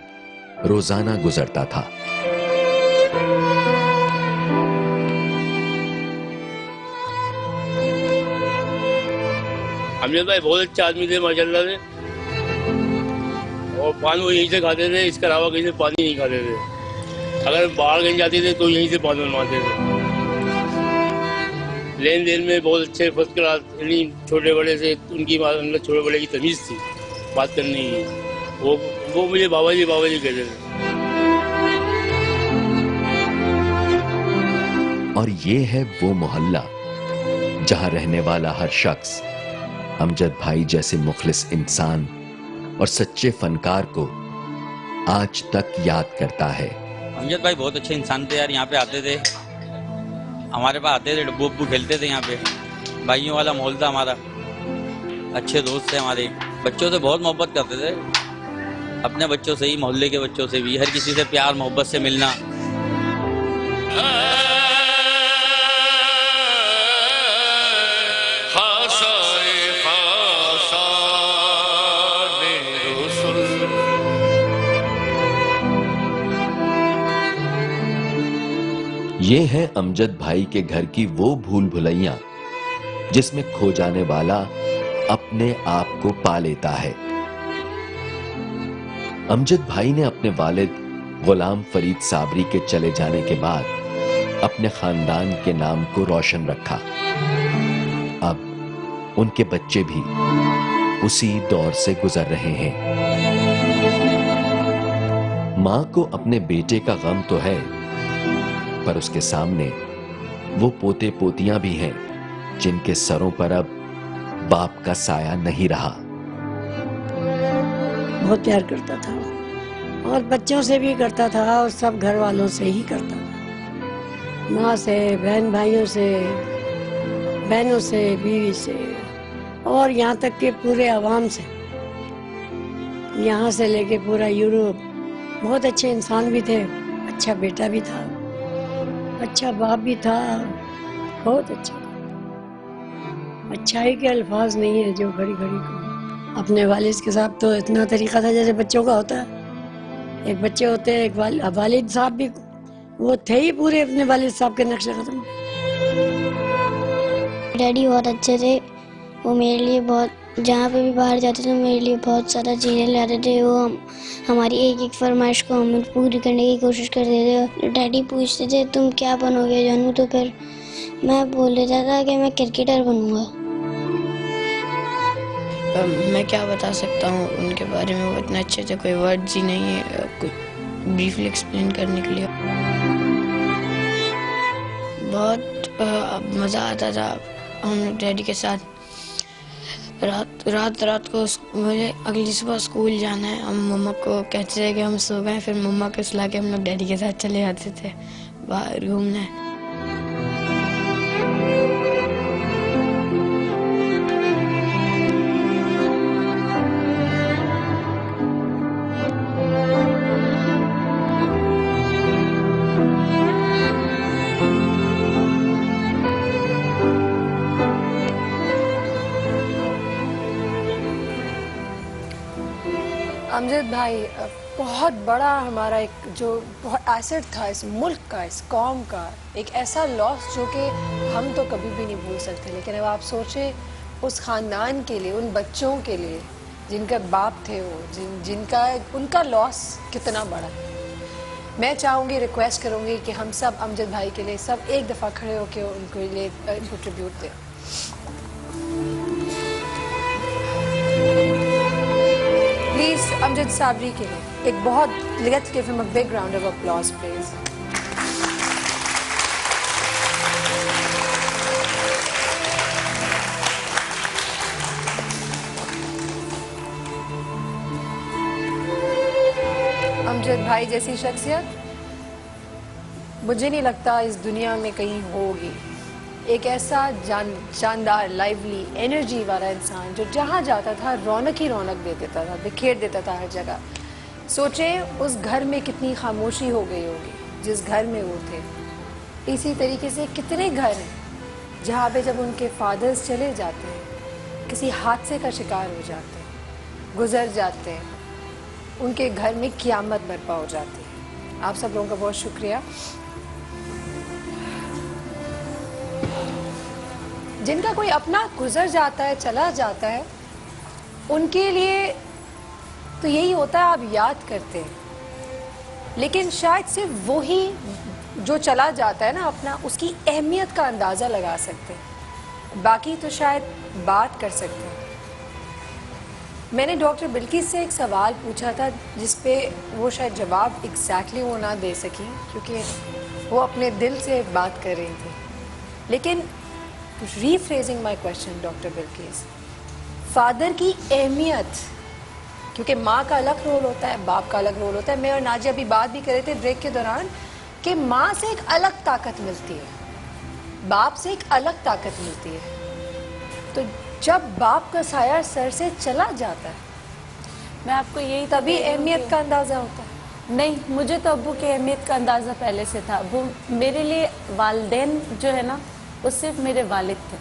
روزانہ گزرتا تھا. امجد بھائی بہت اچھے آدمی تھے ماشاء اللہ سے, اور پانی وہ یہیں سے کھاتے تھے, اس کے علاوہ کہیں سے پانی نہیں کھاتے تھے. اگر باہر کہیں جاتے تھے تو یہیں سے پانی بنواتے تھے. لین دین میں بہت اچھے فرسٹ کلاس, چھوٹے بڑے سے ان کی چھوٹے بڑے کی تمیز تھی بات کرنے کی. وہ مجھے بابا جی کہتے تھے. اور یہ ہے وہ محلہ جہاں رہنے والا ہر شخص امجد بھائی جیسے مخلص انسان اور سچے فنکار کو آج تک یاد کرتا ہے. امجد بھائی بہت اچھے انسان تھے یار. یہاں پہ آتے تھے, ہمارے پاس آتے تھے, ڈبو ابو کھیلتے تھے یہاں پہ. بھائیوں والا ماحول تھا ہمارا, اچھے دوست تھے ہمارے. بچوں سے بہت محبت کرتے تھے, اپنے بچوں سے ہی, محلے کے بچوں سے بھی, ہر کسی سے پیار محبت سے ملنا. یہ ہے امجد بھائی کے گھر کی وہ بھول بھلیاں جس میں کھو جانے والا اپنے آپ کو پا لیتا ہے. امجد بھائی نے اپنے والد غلام فرید صابری کے چلے جانے کے بعد اپنے خاندان کے نام کو روشن رکھا. اب ان کے بچے بھی اسی دور سے گزر رہے ہیں. ماں کو اپنے بیٹے کا غم تو ہے, پر اس کے سامنے وہ پوتے پوتیاں بھی ہیں جن کے سروں پر اب باپ کا سایہ نہیں رہا. بہت پیار کرتا تھا اور بچوں سے بھی کرتا تھا اور سب گھر والوں سے ہی کرتا تھا, ماں سے, بہن بھائیوں سے, بہنوں سے, بیوی سے, اور یہاں تک کہ پورے عوام سے, یہاں سے لے کے پورا یورپ. بہت اچھے انسان بھی تھے, اچھا بیٹا بھی تھا, اچھا باپ بھی تھا, بہت اچھا. اچھائی کے الفاظ نہیں ہے جو گھڑی گھڑی کو. اپنے والد کے ساتھ تو اتنا طریقہ تھا جیسے بچوں کا ہوتا ہے. ایک بچے ہوتے ہیں, ایک والد صاحب بھی وہ تھے ہی پورے اپنے والد صاحب کے نقش قدم. ڈیڈی بہت اچھے تھے, وہ میرے لیے بہت, جہاں پہ بھی باہر جاتے تھے میرے لیے بہت سارا چیزیں لاتے تھے. وہ ہماری ایک ایک فرمائش کو ہم پوری کرنے کی کوشش کرتے تھے. ڈیڈی پوچھتے تھے تم کیا بنو گے جانو, تو پھر میں بول دیتا تھا کہ میں کرکٹر بنوں گا. میں کیا بتا سکتا ہوں ان کے بارے میں, وہ اتنے اچھے تھے, کوئی ورڈز ہی نہیں ہے بریفلی ایکسپلین کرنے کے لیے. بہت مزہ آتا تھا ہم ڈیڈی کے ساتھ. رات کو مجھے اگلی صبح اسکول جانا ہے, ہم مما کو کہتے تھے کہ ہم سو گئے, پھر مما کو سلا کے ہم لوگ ڈیڈی کے ساتھ چلے جاتے تھے باہر گھومنے. امجد بھائی بہت بڑا ہمارا ایک جو بہت ایسٹ تھا اس ملک کا, اس قوم کا, ایک ایسا لاس جو کہ ہم تو کبھی بھی نہیں بھول سکتے. لیکن اب آپ سوچیں اس خاندان کے لیے, ان بچوں کے لیے جن کا باپ تھے وہ, ان کا لاس کتنا بڑا. میں چاہوں گی, ریکویسٹ کروں گی کہ ہم سب امجد بھائی کے لیے سب ایک دفعہ کھڑے ہو کے ان کو ٹریبیوٹ دیں. پلیز امجد صابری کے لیے ایک بہت, let's give him a big round of applause please. Amjad بھائی جیسی شخصیت مجھے نہیں لگتا اس دنیا میں کہیں ہوگی. ایک ایسا شاندار, لائیولی, انرجی والا انسان جو جہاں جاتا تھا رونق ہی رونق دے دیتا تھا, بکھیر دیتا تھا ہر جگہ. سوچیں اس گھر میں کتنی خاموشی ہو گئی ہوگی جس گھر میں وہ تھے. اسی طریقے سے کتنے گھر ہیں जहाँ पे जब उनके फादर्स चले जाते हैं, किसी हादसे का शिकार हो जाते हैं, गुजर जाते हैं, उनके घर में क़यामत बर्पा हो जाती है। आप सब लोगों का बहुत शुक्रिया। जिनका कोई अपना गुजर जाता है, चला जाता है, उनके लिए तो यही होता है, आप याद करते हैं, लेकिन शायद सिर्फ वही जो चला जाता है ना अपना, उसकी अहमियत का अंदाज़ा लगा सकते हैं, बाकी तो शायद बात कर सकते हैं। मैंने डॉक्टर बिल्किस से एक सवाल पूछा था जिस पे वो शायद जवाब एग्जैक्टली वो ना दे सकी, क्योंकि वो अपने दिल से बात कर रही थी, लेकिन rephrasing my question doctor Bilkis, father की अहमियत, क्योंकि माँ का अलग रोल होता है, बाप का अलग रोल होता है। मैं और नाजिया अभी बात भी कर रहे थे ब्रेक के दौरान कि माँ से एक अलग ताकत मिलती है, बाप से एक अलग ताकत मिलती है। तो जब बाप का साया सर से चला जाता है, मैं आपको यही तभी अहमियत का अंदाज़ा होता है। नहीं, मुझे तो अब्बू की अहमियत का अंदाज़ा पहले से था। वो मेरे लिए वालिदैन जो है ना, वो सिर्फ मेरे वालिद थे,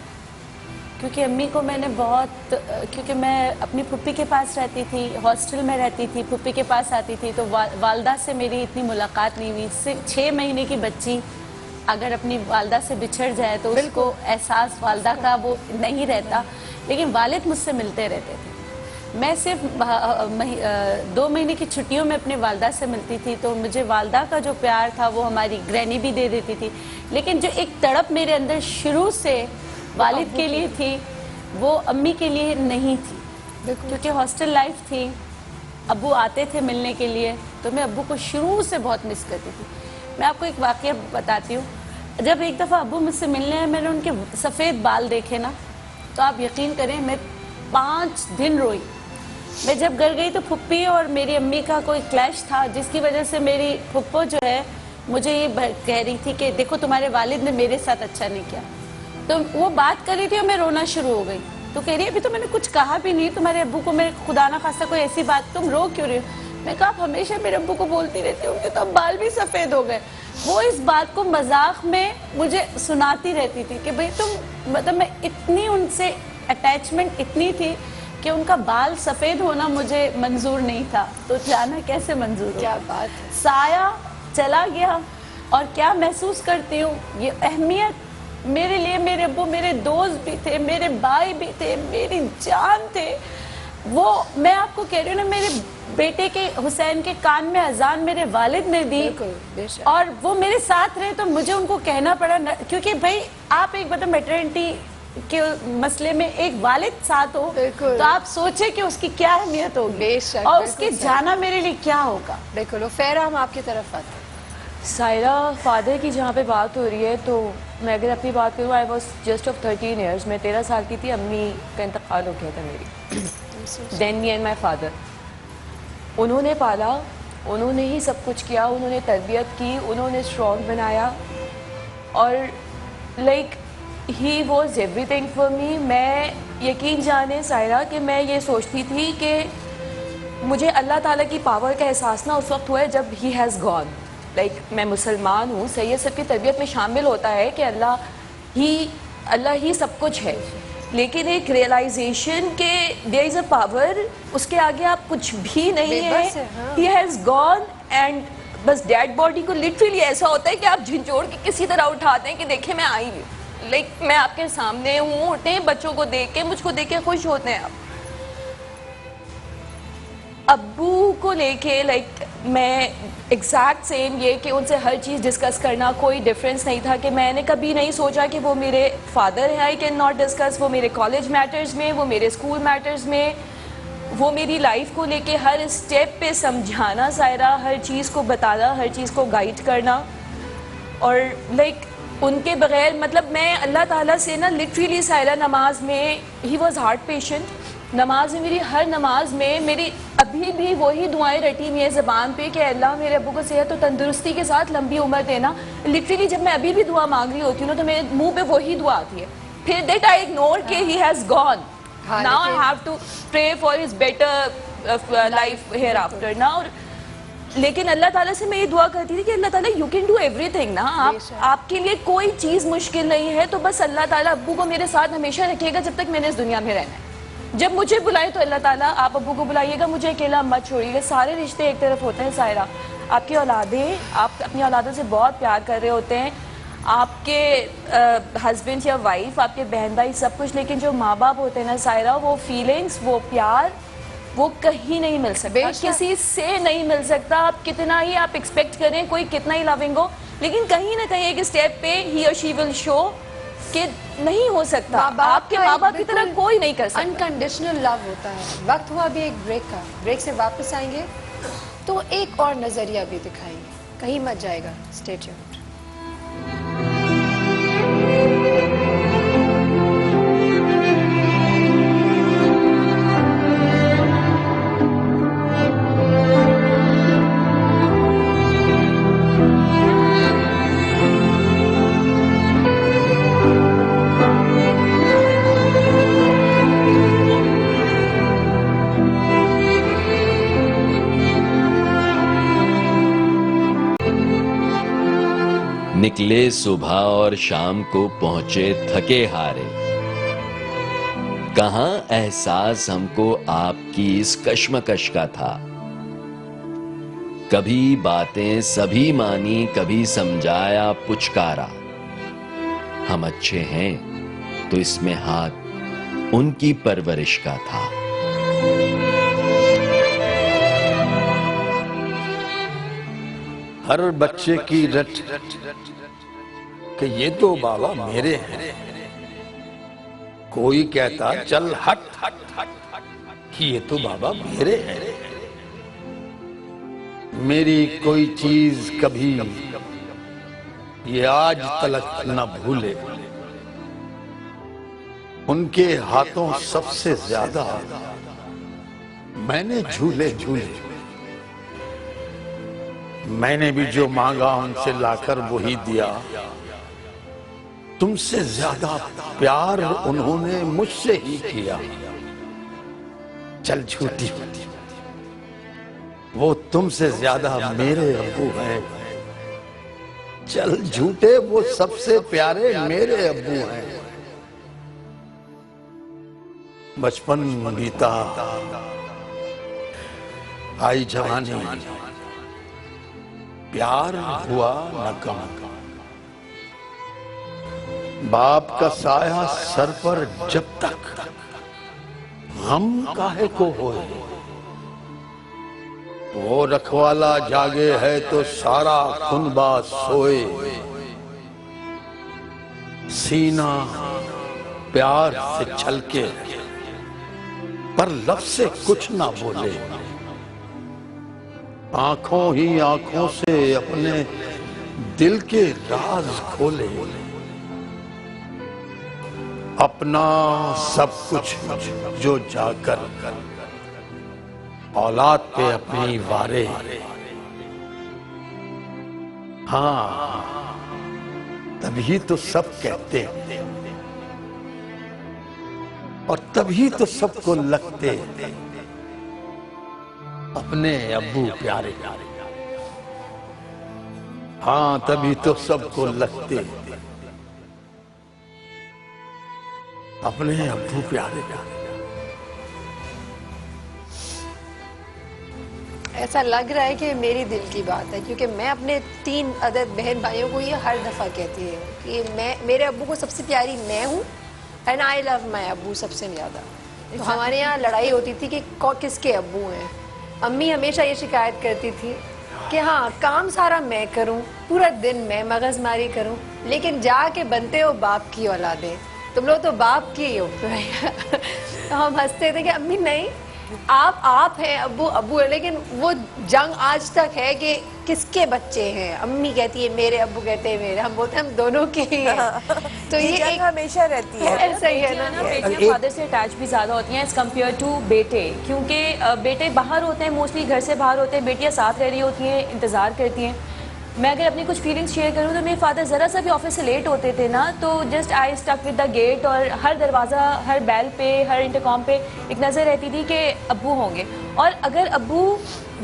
क्योंकि अम्मी को मैंने बहुत, क्योंकि मैं अपनी फुप्पी के पास रहती थी, हॉस्टल में रहती थी, फुप्पी के पास आती थी, तो वालदा से मेरी इतनी मुलाकात नहीं हुई। सिर्फ 6 महीने की बच्ची अगर अपनी वालदा से बिछड़ जाए तो उसको एहसास वालदा का वो नहीं रहता, लेकिन वालिद मुझसे मिलते रहते थे। मैं सिर्फ 2 महीने की छुट्टियों में अपनी वालदा से मिलती थी, तो मुझे वालदा का जो प्यार था वो हमारी ग्रैनी भी दे देती थी, लेकिन जो एक तड़प मेरे अंदर शुरू से वालिद के लिए थी, वो अम्मी के लिए नहीं थी, क्योंकि हॉस्टल लाइफ थी, अब्बू आते थे मिलने के लिए, तो मैं अब्बू को शुरू से बहुत मिस करती थी। मैं आपको एक वाक़या बताती हूँ। जब एक दफ़ा अब्बू मुझसे मिलने आए, मैंने उनके सफ़ेद बाल देखे ना, तो आप यकीन करें मैं 5 दिन रोई। मैं जब घर गई तो फुप्पी और मेरी अम्मी का कोई क्लैश था, जिसकी वजह से मेरी फुप्पो जो है मुझे ये कह रही थी कि देखो तुम्हारे वालिद ने मेरे साथ अच्छा नहीं किया। तो वो बात कर रही थी और मैं रोना शुरू हो गई। तो कह रही है अभी तो मैंने कुछ कहा भी नहीं तुम्हारे अब्बू को, मैं खुदा ना खास्ता कोई ऐसी बात, तुम रो क्यों रही हो? मैं कहा आप हमेशा मेरे अब्बू को बोलती रहती हो, उनके तो अब बाल भी सफ़ेद हो गए। वो इस बात को मजाक में मुझे सुनाती रहती थी कि भाई तुम, मतलब मैं इतनी उनसे अटैचमेंट इतनी थी कि उनका बाल सफ़ेद होना मुझे मंजूर नहीं था, तो जाना कैसे मंजूर हो? क्या बात, साया चला गया और क्या महसूस करती हूँ, ये अहमियत मेरे लिए, मेरे अब्बू मेरे दोस्त भी थे, मेरे भाई भी थे, मेरी जान थे। वो मैं आपको कह रही हूँ ना, मेरे बेटे के हुसैन के कान में अजान मेरे वालिद ने दी, और वो मेरे साथ रहे, तो मुझे उनको कहना पड़ा, क्योंकि भाई आप एक मतलब मैटरनिटी के मसले में एक वालिद साथ हो, तो आप सोचे कि उसकी क्या अहमियत होगी और उसके जाना मेरे लिए क्या होगा। बिल्कुल। फेरा, हम आपकी तरफ आते हैं। सायरा, फादर की जहाँ पे बात हो रही है, तो मैं अगर अपनी बात करूँ, I was just of 13 years, मैं 13 साल की थी, अम्मी का इंतकाल हो गया था मेरी। Than me and my father, उन्होंने पाला, उन्होंने ही सब कुछ किया, उन्होंने तरबियत की, उन्होंने स्ट्रॉन्ग बनाया, और like he was everything for me. मैं यकीन जाने सायरा कि मैं ये सोचती थी कि मुझे अल्लाह ताला की पावर का एहसास ना उस वक्त हुआ है जब ही हैज़ गॉन। लाइक मैं मुसलमान हूँ, सैयद सबकी तरबियत में शामिल होता है कि अल्लाह ही सब कुछ है, लेकिन एक रियलाइजेशन के देयर इज़ अ पावर, उसके आगे आप कुछ भी नहीं है। ही हैज़ गॉन, एंड बस डेड बॉडी को लिटरली ऐसा होता है कि आप झंझोड़ के किसी तरह उठाते हैं कि देखें मैं आई हूँ, लाइक मैं आपके सामने हूँ, उठे, बच्चों को देख के, मुझको देख के खुश होते हैं आप। अब्बू को लेके लाइक मैं एग्जैक्ट सेम ये कि उनसे हर चीज़ डिस्कस करना, कोई डिफरेंस नहीं था कि मैंने कभी नहीं सोचा कि वो मेरे फादर हैं, आई कैन नॉट डिस्कस, वो मेरे कॉलेज मैटर्स में, वो मेरे स्कूल मैटर्स में, वो मेरी लाइफ को लेके हर स्टेप पे समझाना सायरा, हर चीज़ को बताना, हर चीज़ को गाइड करना, और लाइक उनके बगैर मतलब मैं अल्लाह ताला से ना लिटरली सायरा नमाज में, ही वॉज हार्ट पेशेंट, नमाज में मेरी हर नमाज में मेरी अभी भी वही दुआएं रटी हुई है ज़बान पे कि अल्लाह मेरे अब्बू को सेहत और तंदुरुस्ती के साथ लंबी उम्र देना। लिटरली जब मैं अभी भी दुआ मांग रही होती हूँ ना, तो मेरे मुंह पे वही दुआ आती है। फिर दैट आई इग्नोर कि he has gone, now I have to pray for his better life hereafter. Now لیکن اللہ تعالیٰ سے میں یہ دعا کرتی تھی کہ اللہ تعالیٰ you can do every thing نا, آپ کے لیے کوئی چیز مشکل نہیں ہے, تو بس اللہ تعالیٰ ابو کو میرے ساتھ ہمیشہ رکھے گا جب تک میں نے اس دنیا میں رہنا ہے. جب مجھے بلائے تو اللہ تعالیٰ آپ ابو کو بلائیے گا, مجھے اکیلا مت چھوڑیے گا. سارے رشتے ایک طرف ہوتے ہیں سائرہ, آپ کی اولادیں, آپ اپنی اولادوں سے بہت پیار کر رہے ہوتے ہیں, آپ کے ہسبینڈ یا وائف, آپ کے بہن بھائی سب کچھ, لیکن جو ماں باپ ہوتے ہیں نا سائرہ, وہ فیلنگس, وہ پیار, وہ کہیں نہیں مل سکتا, کسی سے نہیں مل سکتا. آپ کتنا ہی آپ ایکسپیکٹ کریں, کوئی کتنا ہی لونگ ہو, لیکن کہیں نہ کہیں ایک اسٹیپ پہ ہی اور شی ول شو کہ نہیں ہو سکتا. آپ کے ماں باپ کی طرح کوئی نہیں کر سکتا. انکنڈیشنل لو ہوتا ہے. وقت ہوا ابھی ایک بریک کا, بریک سے واپس آئیں گے تو ایک اور نظریہ بھی دکھائیں گے, کہیں مت جائے گا, اسٹے ٹیونڈ. نکلے صبح اور شام کو پہنچے تھکے ہارے, کہاں احساس ہم کو آپ کی اس کشمکش کا تھا. کبھی باتیں سبھی مانی, کبھی سمجھایا پچکارا. ہم اچھے ہیں تو اس میں ہاتھ ان کی پرورش کا تھا. ہر بچے کی رٹ کہ یہ تو بابا میرے ہیں, کوئی کہتا چل ہٹ کہ یہ تو بابا میرے ہیں. میری کوئی چیز کبھی یہ آج تلک نہ بھولے, ان کے ہاتھوں سب سے زیادہ میں نے جھولے جھولے. میں نے بھی جو مانگا ان سے لا کر وہی دیا, تم سے زیادہ پیار انہوں نے مجھ سے ہی کیا. چل جھوٹی, وہ تم سے زیادہ میرے ابو ہیں. چل جھوٹے, وہ سب سے پیارے میرے ابو ہیں. بچپن بیتا, آئی جوانی, پیار ہوا نہ کم. باپ کا سایہ سر پر جب تک ہم کاہے کو ہوئے, وہ رکھوالا جاگے ہے تو سارا کنبہ سوئے. سینہ پیار سے چھلکے پر لب سے کچھ نہ بولے. آنکھوں ہی آنکھوں سے اپنے دل کے راز کھولے. اپنا سب کچھ جو جا کر اولاد پہ اپنی وارے. ہاں تبھی تو سب کہتے اور تبھی تو سب کو لگتے اپنے ابو پیارے. ہاں تبھی تو سب کو لگتے اپنے ابو پیارے. ایسا لگ رہا ہے کہ میری دل کی بات ہے, کیونکہ میں اپنے 3 عدد بہن بھائیوں کو یہ ہر دفعہ کہتی ہوں کہ میرے ابو کو سب سے پیاری میں ہوں, اینڈ آئی لو مائی ابو سب سے زیادہ. تو ہمارے یہاں لڑائی ہوتی تھی کہ کس کے ابو ہیں. امی ہمیشہ یہ شکایت کرتی تھی کہ ہاں کام سارا میں کروں, پورا دن میں مغز ماری کروں, لیکن جا کے بنتے ہو باپ کی اولادیں, تم لوگ تو باپ کی ہی ہو. تو ہم ہنستے تھے کہ امی نہیں, آپ ہیں, ابو ہے, لیکن وہ جنگ آج تک ہے کہ کس کے بچے ہیں. امی کہتی ہے میرے, ابو کہتے ہیں میرے, ہم بولتے ہیں ہم دونوں کے ہی ہیں. تو یہ جنگ ہمیشہ رہتی ہے. ایسا ہی ہے نا, بیٹیاں فادر سے اٹیچ بھی زیادہ ہوتی ہیں ایز کمپیئر ٹو بیٹے, کیونکہ بیٹے باہر ہوتے ہیں, موسٹلی گھر سے باہر ہوتے ہیں, بیٹیاں ساتھ رہ رہی ہوتی ہیں, انتظار کرتی ہیں. میں اگر اپنی کچھ فیلنگس شیئر کروں تو میرے فادر ذرا سا بھی آفس سے لیٹ ہوتے تھے نا, تو just I stick with the gate, اور ہر دروازہ, ہر بیل پہ, ہر انٹرکام پہ ایک نظر رہتی تھی کہ ابو ہوں گے. اور اگر ابو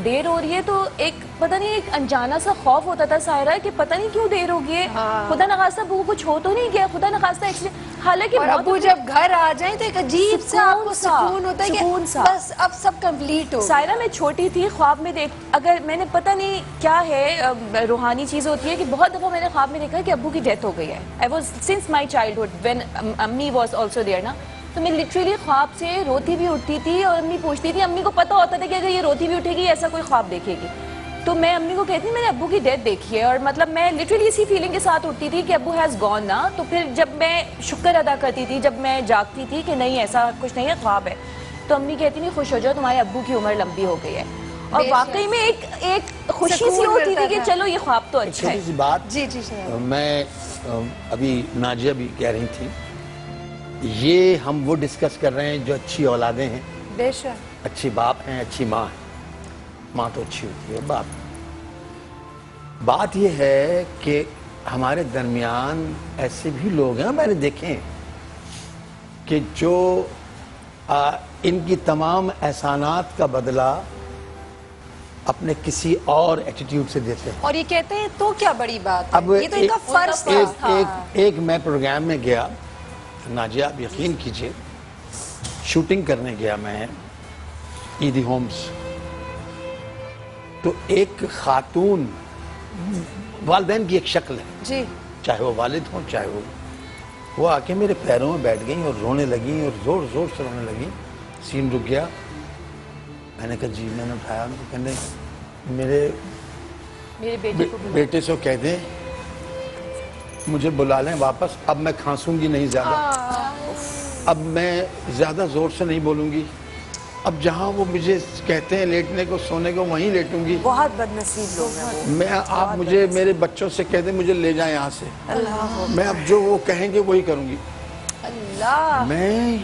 دیر ہو رہی ہے تو ایک پتہ نہیں ایک انجانا سا خوف ہوتا تھا سائرہ کہ پتہ نہیں کیوں دیر ہو گئی ہے, خدا نخواستہ ابو کو کچھ ہو تو نہیں گیا, خدا نخواستہ ایکسیڈنٹ. حالانکہ اور ابو جب گھر آ جائیں تو ایک عجیب سا آپ کو سکون ہوتا ہے کہ بس اب سب کمپلیٹ ہو. سائرہ میں چھوٹی تھی, خواب میں دیکھ, اگر میں نے پتہ نہیں کیا ہے روحانی چیز ہوتی ہے کہ بہت دفعہ میں نے خواب میں دیکھا کہ ابو کی ڈیتھ ہو گئی ہے. I was since my childhood when امی واز آلسو دیئر نا, تو میں لٹرلی خواب سے روتی بھی اٹھتی تھی اور امی پوچھتی تھی, امی کو پتہ ہوتا تھا کہ اگر یہ روتی بھی اٹھے گی ایسا کوئی خواب دیکھے گی, تو میں امی کو کہتی میں نے ابو کی ڈیتھ دیکھی ہے, اور مطلب میں لٹرلی اسی فیلنگ کے ساتھ اٹھتی تھی کہ ابو ہیز گون نا. تو پھر جب میں شکر ادا کرتی تھی, جب میں جاگتی تھی کہ نہیں ایسا کچھ نہیں ہے, خواب ہے, تو امی کہتی نہیں خوش ہو جاؤ تمہارے ابو کی عمر لمبی ہو گئی ہے. اور واقعی میں ایک خوشی سی ہوتی تھی کہ چلو یہ خواب تو اچھا ہے. چھوٹی سی بات, جی جی میں ابھی ناجیہ بھی کہہ رہی تھی, یہ ہم وہ ڈسکس کر رہے ہیں جو اچھی اولادیں ہیں, بے شک, اچھی باپ ہیں, اچھی ماں ہے. ماں تو اچھی ہوتی ہے, بات یہ ہے کہ ہمارے درمیان ایسے بھی لوگ ہیں, میں نے دیکھے ہیں کہ جو ان کی تمام احسانات کا بدلہ اپنے کسی اور ایٹیٹیوڈ سے دیتے ہیں. اور یہ کہتے ہیں تو کیا بڑی بات ہے, اب یہ تو ان کا فرض تھا. ایک میں پروگرام میں گیا, ناجیہ آپ یقین کیجئے, شوٹنگ کرنے گیا میں ایدی ہومز, تو ایک خاتون, والدین کی ایک شکل ہے, جی, چاہے وہ والد ہوں چاہے وہ آ کے میرے پیروں میں بیٹھ گئیں اور رونے لگیں, اور زور زور سے رونے لگیں. سین رک گیا, میں نے کہا جی, میں نے اٹھایا ان کو, کہنے میرے بیٹے سے کہہ دیں مجھے بلا لیں واپس, اب میں کھانسوں گی نہیں زیادہ, اب میں زیادہ زور سے نہیں بولوں گی, اب جہاں وہ مجھے کہتے ہیں لیٹنے کو سونے کو وہیں لیٹوں گی. بہت بد نصیب لوگ ہیں وہ. میں آپ مجھے میرے بچوں سے کہہ دیں مجھے لے جائیں یہاں سے, میں اب جو وہ کہیں گے وہی کروں گی. اللہ, میں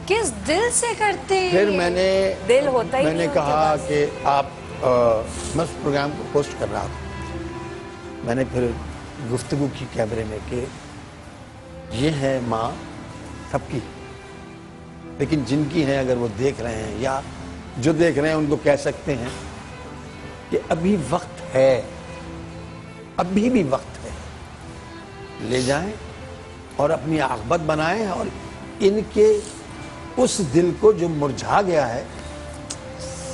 کس دل سے کرتے ہیں. پھر میں نے دل ہوتا ہی میں نے کہا کہ آپ, میں اس پروگرام کو پوسٹ کر رہا تھا, میں نے پھر گفتگو کی کیمرے میں کہ یہ ہے ماں سب کی, لیکن جن کی ہیں اگر وہ دیکھ رہے ہیں یا جو دیکھ رہے ہیں ان کو کہہ سکتے ہیں کہ ابھی وقت ہے, ابھی بھی وقت ہے, لے جائیں اور اپنی عاقبت بنائیں, اور ان کے اس دل کو جو مرجھا گیا ہے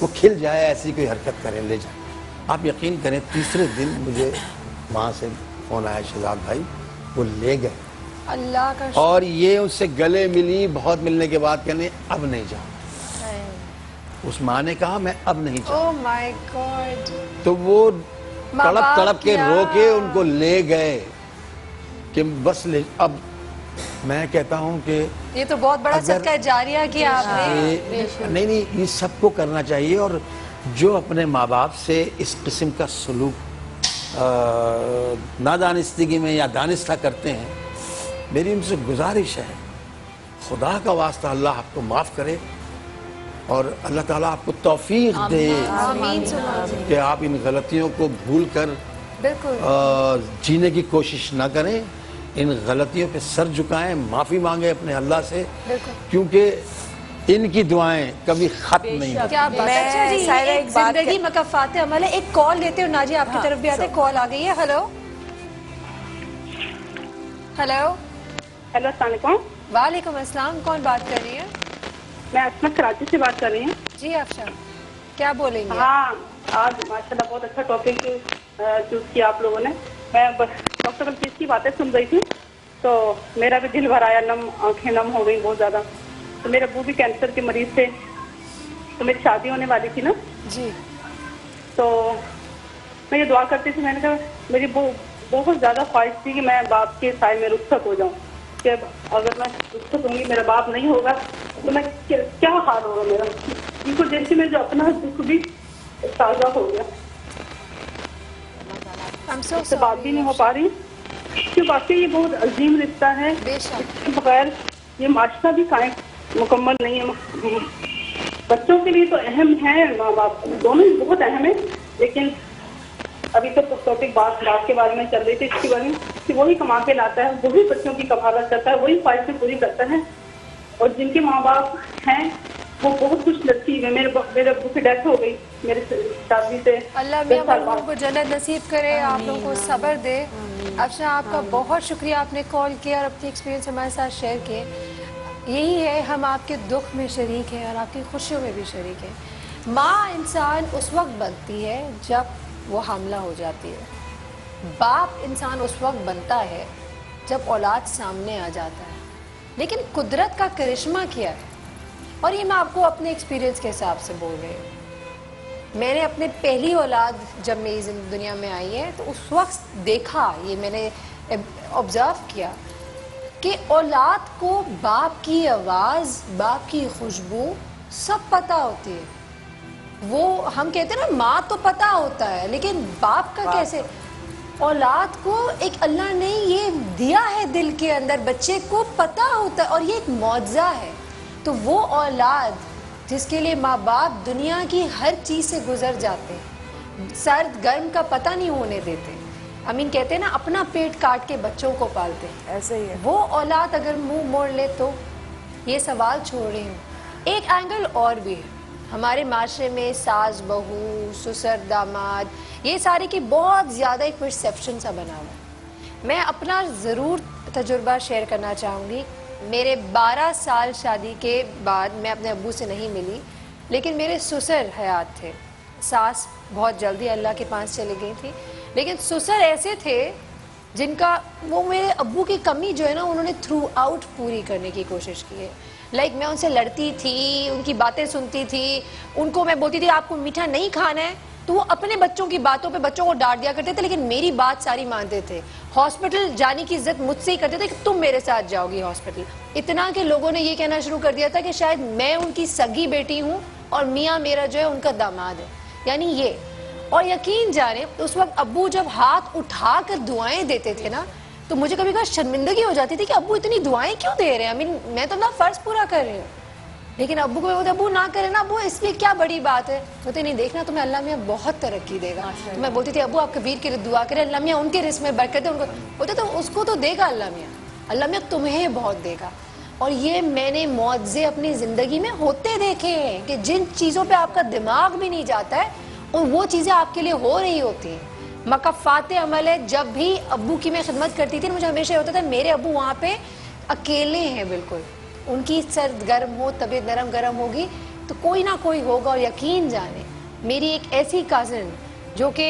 وہ کھل جائے, ایسی کوئی حرکت کریں, لے جائیں. آپ یقین کریں تیسرے دن مجھے وہاں سے فون آیا, شہزاد بھائی وہ لے گئے, اللہ کا اور یہ اس سے گلے ملی, بہت ملنے کے بعد کہنے اب نہیں جاؤں. اس ماں نے کہا میں اب نہیں جاؤں. او مائی گاڈ. تو وہ تڑپ تڑپ کے رو کے ان کو لے گئے کہ بس لے. اب میں کہتا ہوں کہ یہ تو بہت بڑا صدقہ جاریہ کیا آپ نے. نہیں, یہ سب کو کرنا چاہیے, اور جو اپنے ماں باپ سے اس قسم کا سلوک نادانستگی میں یا دانستہ کرتے ہیں, میری ان سے گزارش ہے خدا کا واسطہ اللہ آپ کو معاف کرے, اور اللہ تعالیٰ آپ کو توفیق دے کہ آپ ان غلطیوں کو بھول کر جینے کی کوشش نہ کریں, ان غلطیوں پہ سر جھکائیں, معافی مانگیں اپنے اللہ سے, کیونکہ ان کی دعائیں کبھی ختم نہیں ہوتی. کیا بات ہے, زندگی مکافات عمل ہے. ایک کال لیتے ہیں ناجی, آپ کی طرف بھی آتے ہیں, کال آ گئی ہے. ہلو ہلو ہیلو, السلام علیکم. وعلیکم السلام, کون بات کر رہی ہے؟ میں عصمت کراچی سے بات کر رہی ہوں. جی افشا, کیا بولیں گے؟ ہاں, آج ماشاءاللہ بہت اچھا ٹاپک چوز کیا آپ لوگوں نے. میں ڈاکٹر بلقیس کی باتیں سن رہی تھی تو میرا بھی دل بھر آیا, آنکھیں نم ہو گئی بہت زیادہ. تو میرے ابو بھی کینسر کے مریض تھے, تو میری شادی ہونے والی تھی نا جی, تو میں یہ دعا کرتی تھی, میں نے کہا میری بہت زیادہ خواہش تھی کہ میں باپ کے سائے میں رخصت ہو جاؤں, کہ اگر میں رخصت ہوں گی میرا باپ نہیں ہوگا تو میں کیا حال ہوگا میرا. ان کو جیسے میں جو اپنا دکھ بھی تازہ ہو گیا, اس سے بات بھی نہیں ہو پا رہی, کہ واقعی یہ بہت عظیم رشتہ ہے, اس کے بغیر یہ معاشرہ بھی قائم مکمل نہیں ہے. بچوں کے لیے تو اہم ہے, ماں باپ دونوں ہی بہت اہم ہیں, لیکن ابھی تو ٹاپک بات کے بارے میں چل رہی تھی, اس کے بارے میں کہ وہی کما کے لاتا ہے, وہی بچوں کی کفالت کرتا ہے, وہی خواہشیں پوری کرتا ہے, اور جن کے ماں باپ ہیں वो बहुत खुश नसीब है। मेरे अब्बू की डेथ हो गई मेरे शादी से अल्लाह 10 मियां साल लोगों बाद। को जन्नत नसीब करे, आप लोगों को सब्र दे। अफशा, आपका बहुत शुक्रिया, आपने कॉल किया और अपनी एक्सपीरियंस हमारे साथ शेयर किए। यही है, हम आपके दुख में शरीक हैं और आपकी खुशियों में भी शरीक हैं। माँ इंसान उस वक्त बनती है जब वो हामला हो जाती है, बाप इंसान उस वक्त बनता है जब औलाद सामने आ जाता है। लेकिन कुदरत का करिश्मा क्या है, और ये मैं आपको अपने एक्सपीरियंस के हिसाब से बोल रही हूँ। मैंने अपने पहली औलाद जब मेरी दुनिया में आई है तो उस वक्त देखा, ये मैंने ऑब्जर्व किया कि औलाद को बाप की आवाज़, बाप की खुशबू सब पता होती है। वो हम कहते हैं ना, माँ तो पता होता है, लेकिन बाप का कैसे? औलाद को एक अल्लाह ने ये दिया है दिल के अंदर, बच्चे को पता होता है, और ये एक मौजज़ा है। तो वो औलाद जिसके लिए माँ बाप दुनिया की हर चीज़ से गुजर जाते हैं, सर्द गर्म का पता नहीं होने देते, अमीन कहते हैं ना, अपना पेट काट के बच्चों को पालते हैं, ऐसे ही है। वो औलाद अगर मुंह मोड़ ले तो ये सवाल छोड़ रही हूँ। एक एंगल और भी है, हमारे माशरे में सास बहू, ससुर दामाद, ये सारे की बहुत ज़्यादा एक परसेप्शन सा बना हुआ है। मैं अपना ज़रूर तजुर्बा शेयर करना चाहूँगी। मेरे 12 साल शादी के बाद मैं अपने अब्बू से नहीं मिली, लेकिन मेरे ससुर हयात थे। सास बहुत जल्दी अल्लाह के पास चली गई थी, लेकिन ससुर ऐसे थे जिनका वो मेरे अब्बू की कमी जो है ना, उन्होंने थ्रू आउट पूरी करने की कोशिश की है। लाइक मैं उनसे लड़ती थी, उनकी बातें सुनती थी, उनको मैं बोलती थी आपको मीठा नहीं खाना है, तो वो अपने बच्चों की बातों पे बच्चों को डांट दिया करते थे, लेकिन मेरी बात सारी मानते थे। हॉस्पिटल जाने की इज्जत मुझसे ही करते थे कि तुम मेरे साथ जाओगी हॉस्पिटल। इतना कि लोगों ने ये कहना शुरू कर दिया था कि शायद मैं उनकी सगी बेटी हूँ और मियाँ मेरा जो है उनका दामाद है, यानी ये। और यकीन जाने उस वक्त अब्बू जब हाथ उठा कर दुआएं देते थे ना, तो मुझे कभी कभी शर्मिंदगी हो जाती थी कि अब्बू इतनी दुआएं क्यों दे रहे हैं, मैं तो अपना फर्ज पूरा कर रही हूँ। लेकिन अब्बू को बोलते अब्बू ना करे ना, अब्बू इसमें क्या बड़ी बात है, बोलते नहीं देखना तुम्हें अल्लाह मियाँ बहुत तरक्की देगा। तो मैं बोलती थी अब्बू आप कबीर के लिए दुआ करें, अल्लाह मियाँ उनके रिस्क में बरकत दे। उनको बोलते तो उसको तो देगा अल्लाह मियाँ तुम्हें बहुत देगा। और ये मैंने मौज़े अपनी ज़िंदगी में होते देखे हैं कि जिन चीज़ों पर आपका दिमाग भी नहीं जाता है और वो चीज़ें आपके लिए हो रही होती हैं। मकफ़ात अमल है। जब भी अब्बू की मैं खिदमत करती थी, मुझे हमेशा होता था मेरे अब्बू वहाँ पे अकेले हैं बिल्कुल, उनकी सर्द गर्म हो, तबीयत नरम गरम होगी तो कोई ना कोई होगा। और यकीन जाने मेरी एक ऐसी कज़न जो कि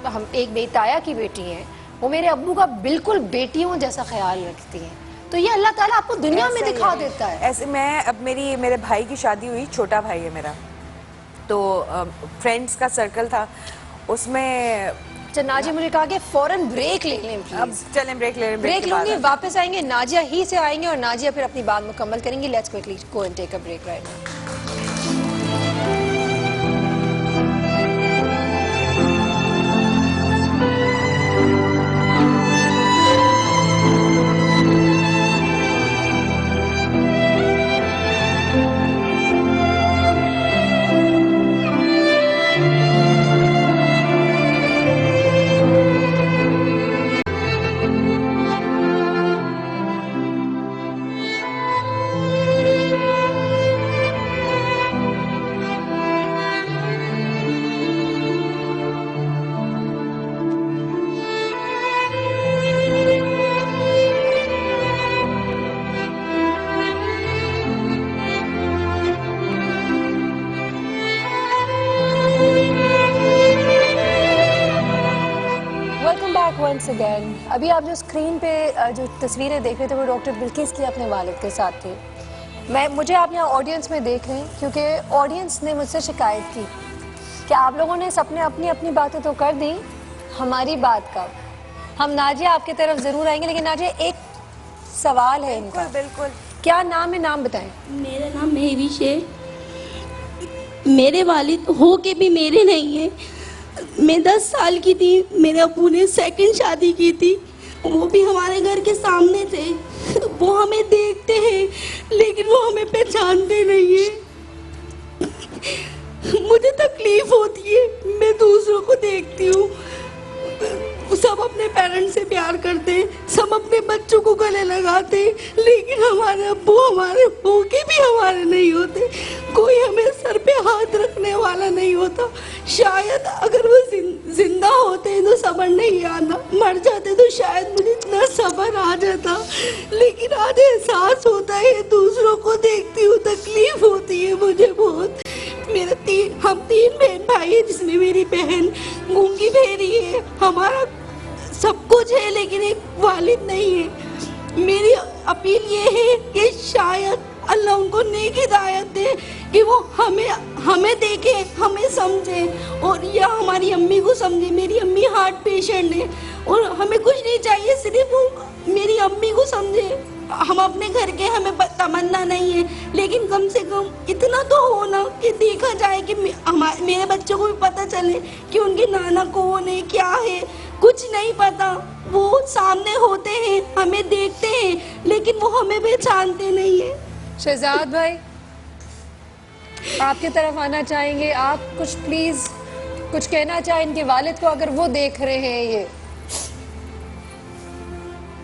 हम एक मेरी ताया की बेटी हैं, वो मेरे अब्बू का बिल्कुल बेटियों जैसा ख्याल रखती हैं। तो ये अल्लाह ताला आपको दुनिया में दिखा देता है। ऐसे मैं अब मेरे भाई की शादी हुई, छोटा भाई है मेरा, तो फ्रेंड्स का सर्कल था उसमें। नाजिया मुझे कहा कि फौरन ब्रेक ले लें प्लीज। अब चलें ब्रेक ले लें, ब्रेक लूंगी, वापस आएंगे, नाजिया ही से आएंगे और नाजिया फिर अपनी बात मुकम्मल करेंगी। Let's quickly go and take a break right now. once again, अभी आप जो स्क्रीन पे जो तस्वीरें देख रहे थे वो डॉक्टर बिल्किस की अपने वालिद के साथ थी। मुझे आप यहाँ ऑडियंस में देख रहे हैं क्योंकि ऑडियंस ने मुझसे शिकायत की कि आप लोगों ने सबने अपनी अपनी बातें तो कर दी, हमारी बात कब? हम नाजिया आपकी तरफ ज़रूर आएंगे, लेकिन नाजिया एक सवाल है इनका। बिल्कुल। क्या नाम है, नाम बताएं। मेरा नाम महविश है। मेरे वालिद हो के भी मेरे नहीं है। मैं 10 साल की थी, मेरे अब्बू ने सेकंड शादी की थी, वो भी हमारे घर के सामने थे। वो हमें देखते हैं लेकिन वो हमें पहचानते नहीं है। मुझे तकलीफ होती है, मैं दूसरों को देखती हूँ, सब अपने पेरेंट्स से प्यार करते, सब अपने बच्चों को गले लगाते, लेकिन हमारे अब्बू हमारे होके भी हमारे नहीं होते। कोई हमें सर पे हाथ रखने वाला नहीं होता। शायद अगर वो जिंदा होते तो सब्र नहीं आता, मर जाते तो शायद मुझे इतना सब्र आ जाता। लेकिन आज एहसास होता है, दूसरों को देखती हूँ तकलीफ होती है मुझे बहुत। हम 3 बहन भाई हैं, जिसमें मेरी बहन गूंगी बहरी है। हमारा सब कुछ है लेकिन एक वालिद नहीं है। मेरी अपील ये है कि शायद अल्लाह उनको नेक हिदायत दे कि वो हमें देखे, हमें समझे, और या हमारी अम्मी को समझे। मेरी अम्मी हार्ट पेशेंट है और हमें कुछ नहीं चाहिए, सिर्फ वो मेरी अम्मी को समझे। हम अपने घर के, हमें तमन्ना नहीं है, लेकिन कम से कम इतना तो हो ना कि देखा जाए कि मेरे बच्चों को भी पता चले कि उनके नाना कौन है, क्या है। कुछ नहीं पता, वो सामने होते हैं, हमें देखते हैं, लेकिन वो हमें पहचानते नहीं है। शहजाद भाई, आपकी तरफ आना चाहेंगे आप? कुछ प्लीज कुछ कहना चाहें इनके वालिद को, अगर वो देख रहे हैं ये?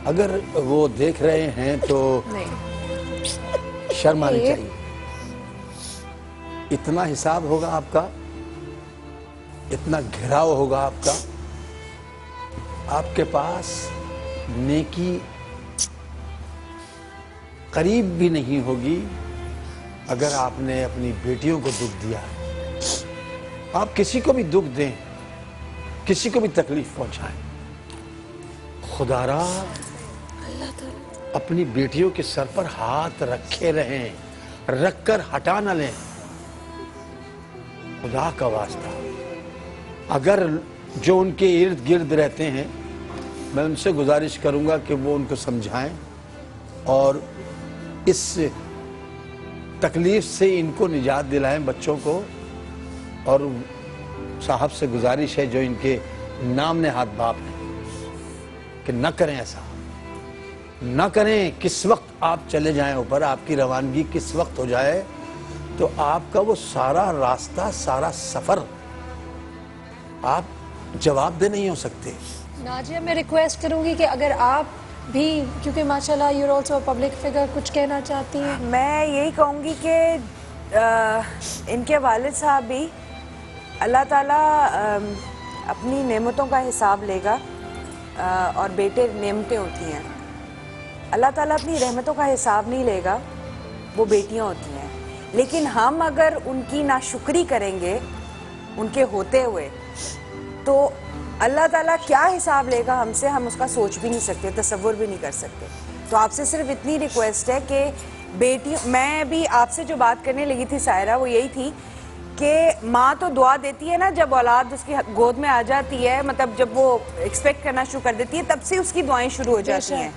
अगर वो देख रहे हैं तो शर्म आनी चाहिए। इतना हिसाब होगा आपका, इतना घिराव होगा आपका, आपके पास नेकी करीब भी नहीं होगी अगर आपने अपनी बेटियों को दुख दिया। आप किसी को भी दुख दें, किसी को भी तकलीफ पहुंचाएं, खुदारा अपनी बेटियों के सर पर हाथ रखे रहें, रखकर हटा न लें। खुदा का वास्ता, अगर जो उनके इर्द गिर्द रहते हैं, मैं उनसे गुजारिश करूंगा कि वो उनको समझाएं और इस तकलीफ से इनको निजात दिलाएं बच्चों को। और साहब से गुजारिश है जो इनके नाम ने हाथ बाप हैं कि न करें ऐसा, न करें। किस वक्त आप चले जाएं ऊपर, आपकी रवानगी किस वक्त हो जाए तो आपका वो सारा रास्ता, सारा सफर आप जवाब दे नहीं हो सकते। नाजिया, मैं रिक्वेस्ट करूंगी कि अगर आप भी, क्योंकि माशाल्लाह you are also public figure, कुछ कहना चाहती हैं? मैं यही कहूँगी कि इनके वालिद साहब भी, अल्लाह ताला अपनी नेमतों का हिसाब लेगा, और बेटे नेमतें होती हैं। अल्लाह ताला अपनी रहमतों का हिसाब नहीं लेगा, वो बेटियां होती हैं। लेकिन हम अगर उनकी नाशुक्री करेंगे उनके होते हुए, तो अल्लाह ताला क्या हिसाब लेगा हमसे, हम उसका सोच भी नहीं सकते, तसव्वुर भी नहीं कर सकते। तो आपसे सिर्फ इतनी रिक्वेस्ट है कि बेटी, मैं भी आपसे जो बात करने लगी थी सायरा, वो यही थी कि माँ तो दुआ देती है ना जब औलाद उसकी गोद में आ जाती है, मतलब जब वो एक्सपेक्ट करना शुरू कर देती है, तब से उसकी दुआएं शुरू हो जाती हैं।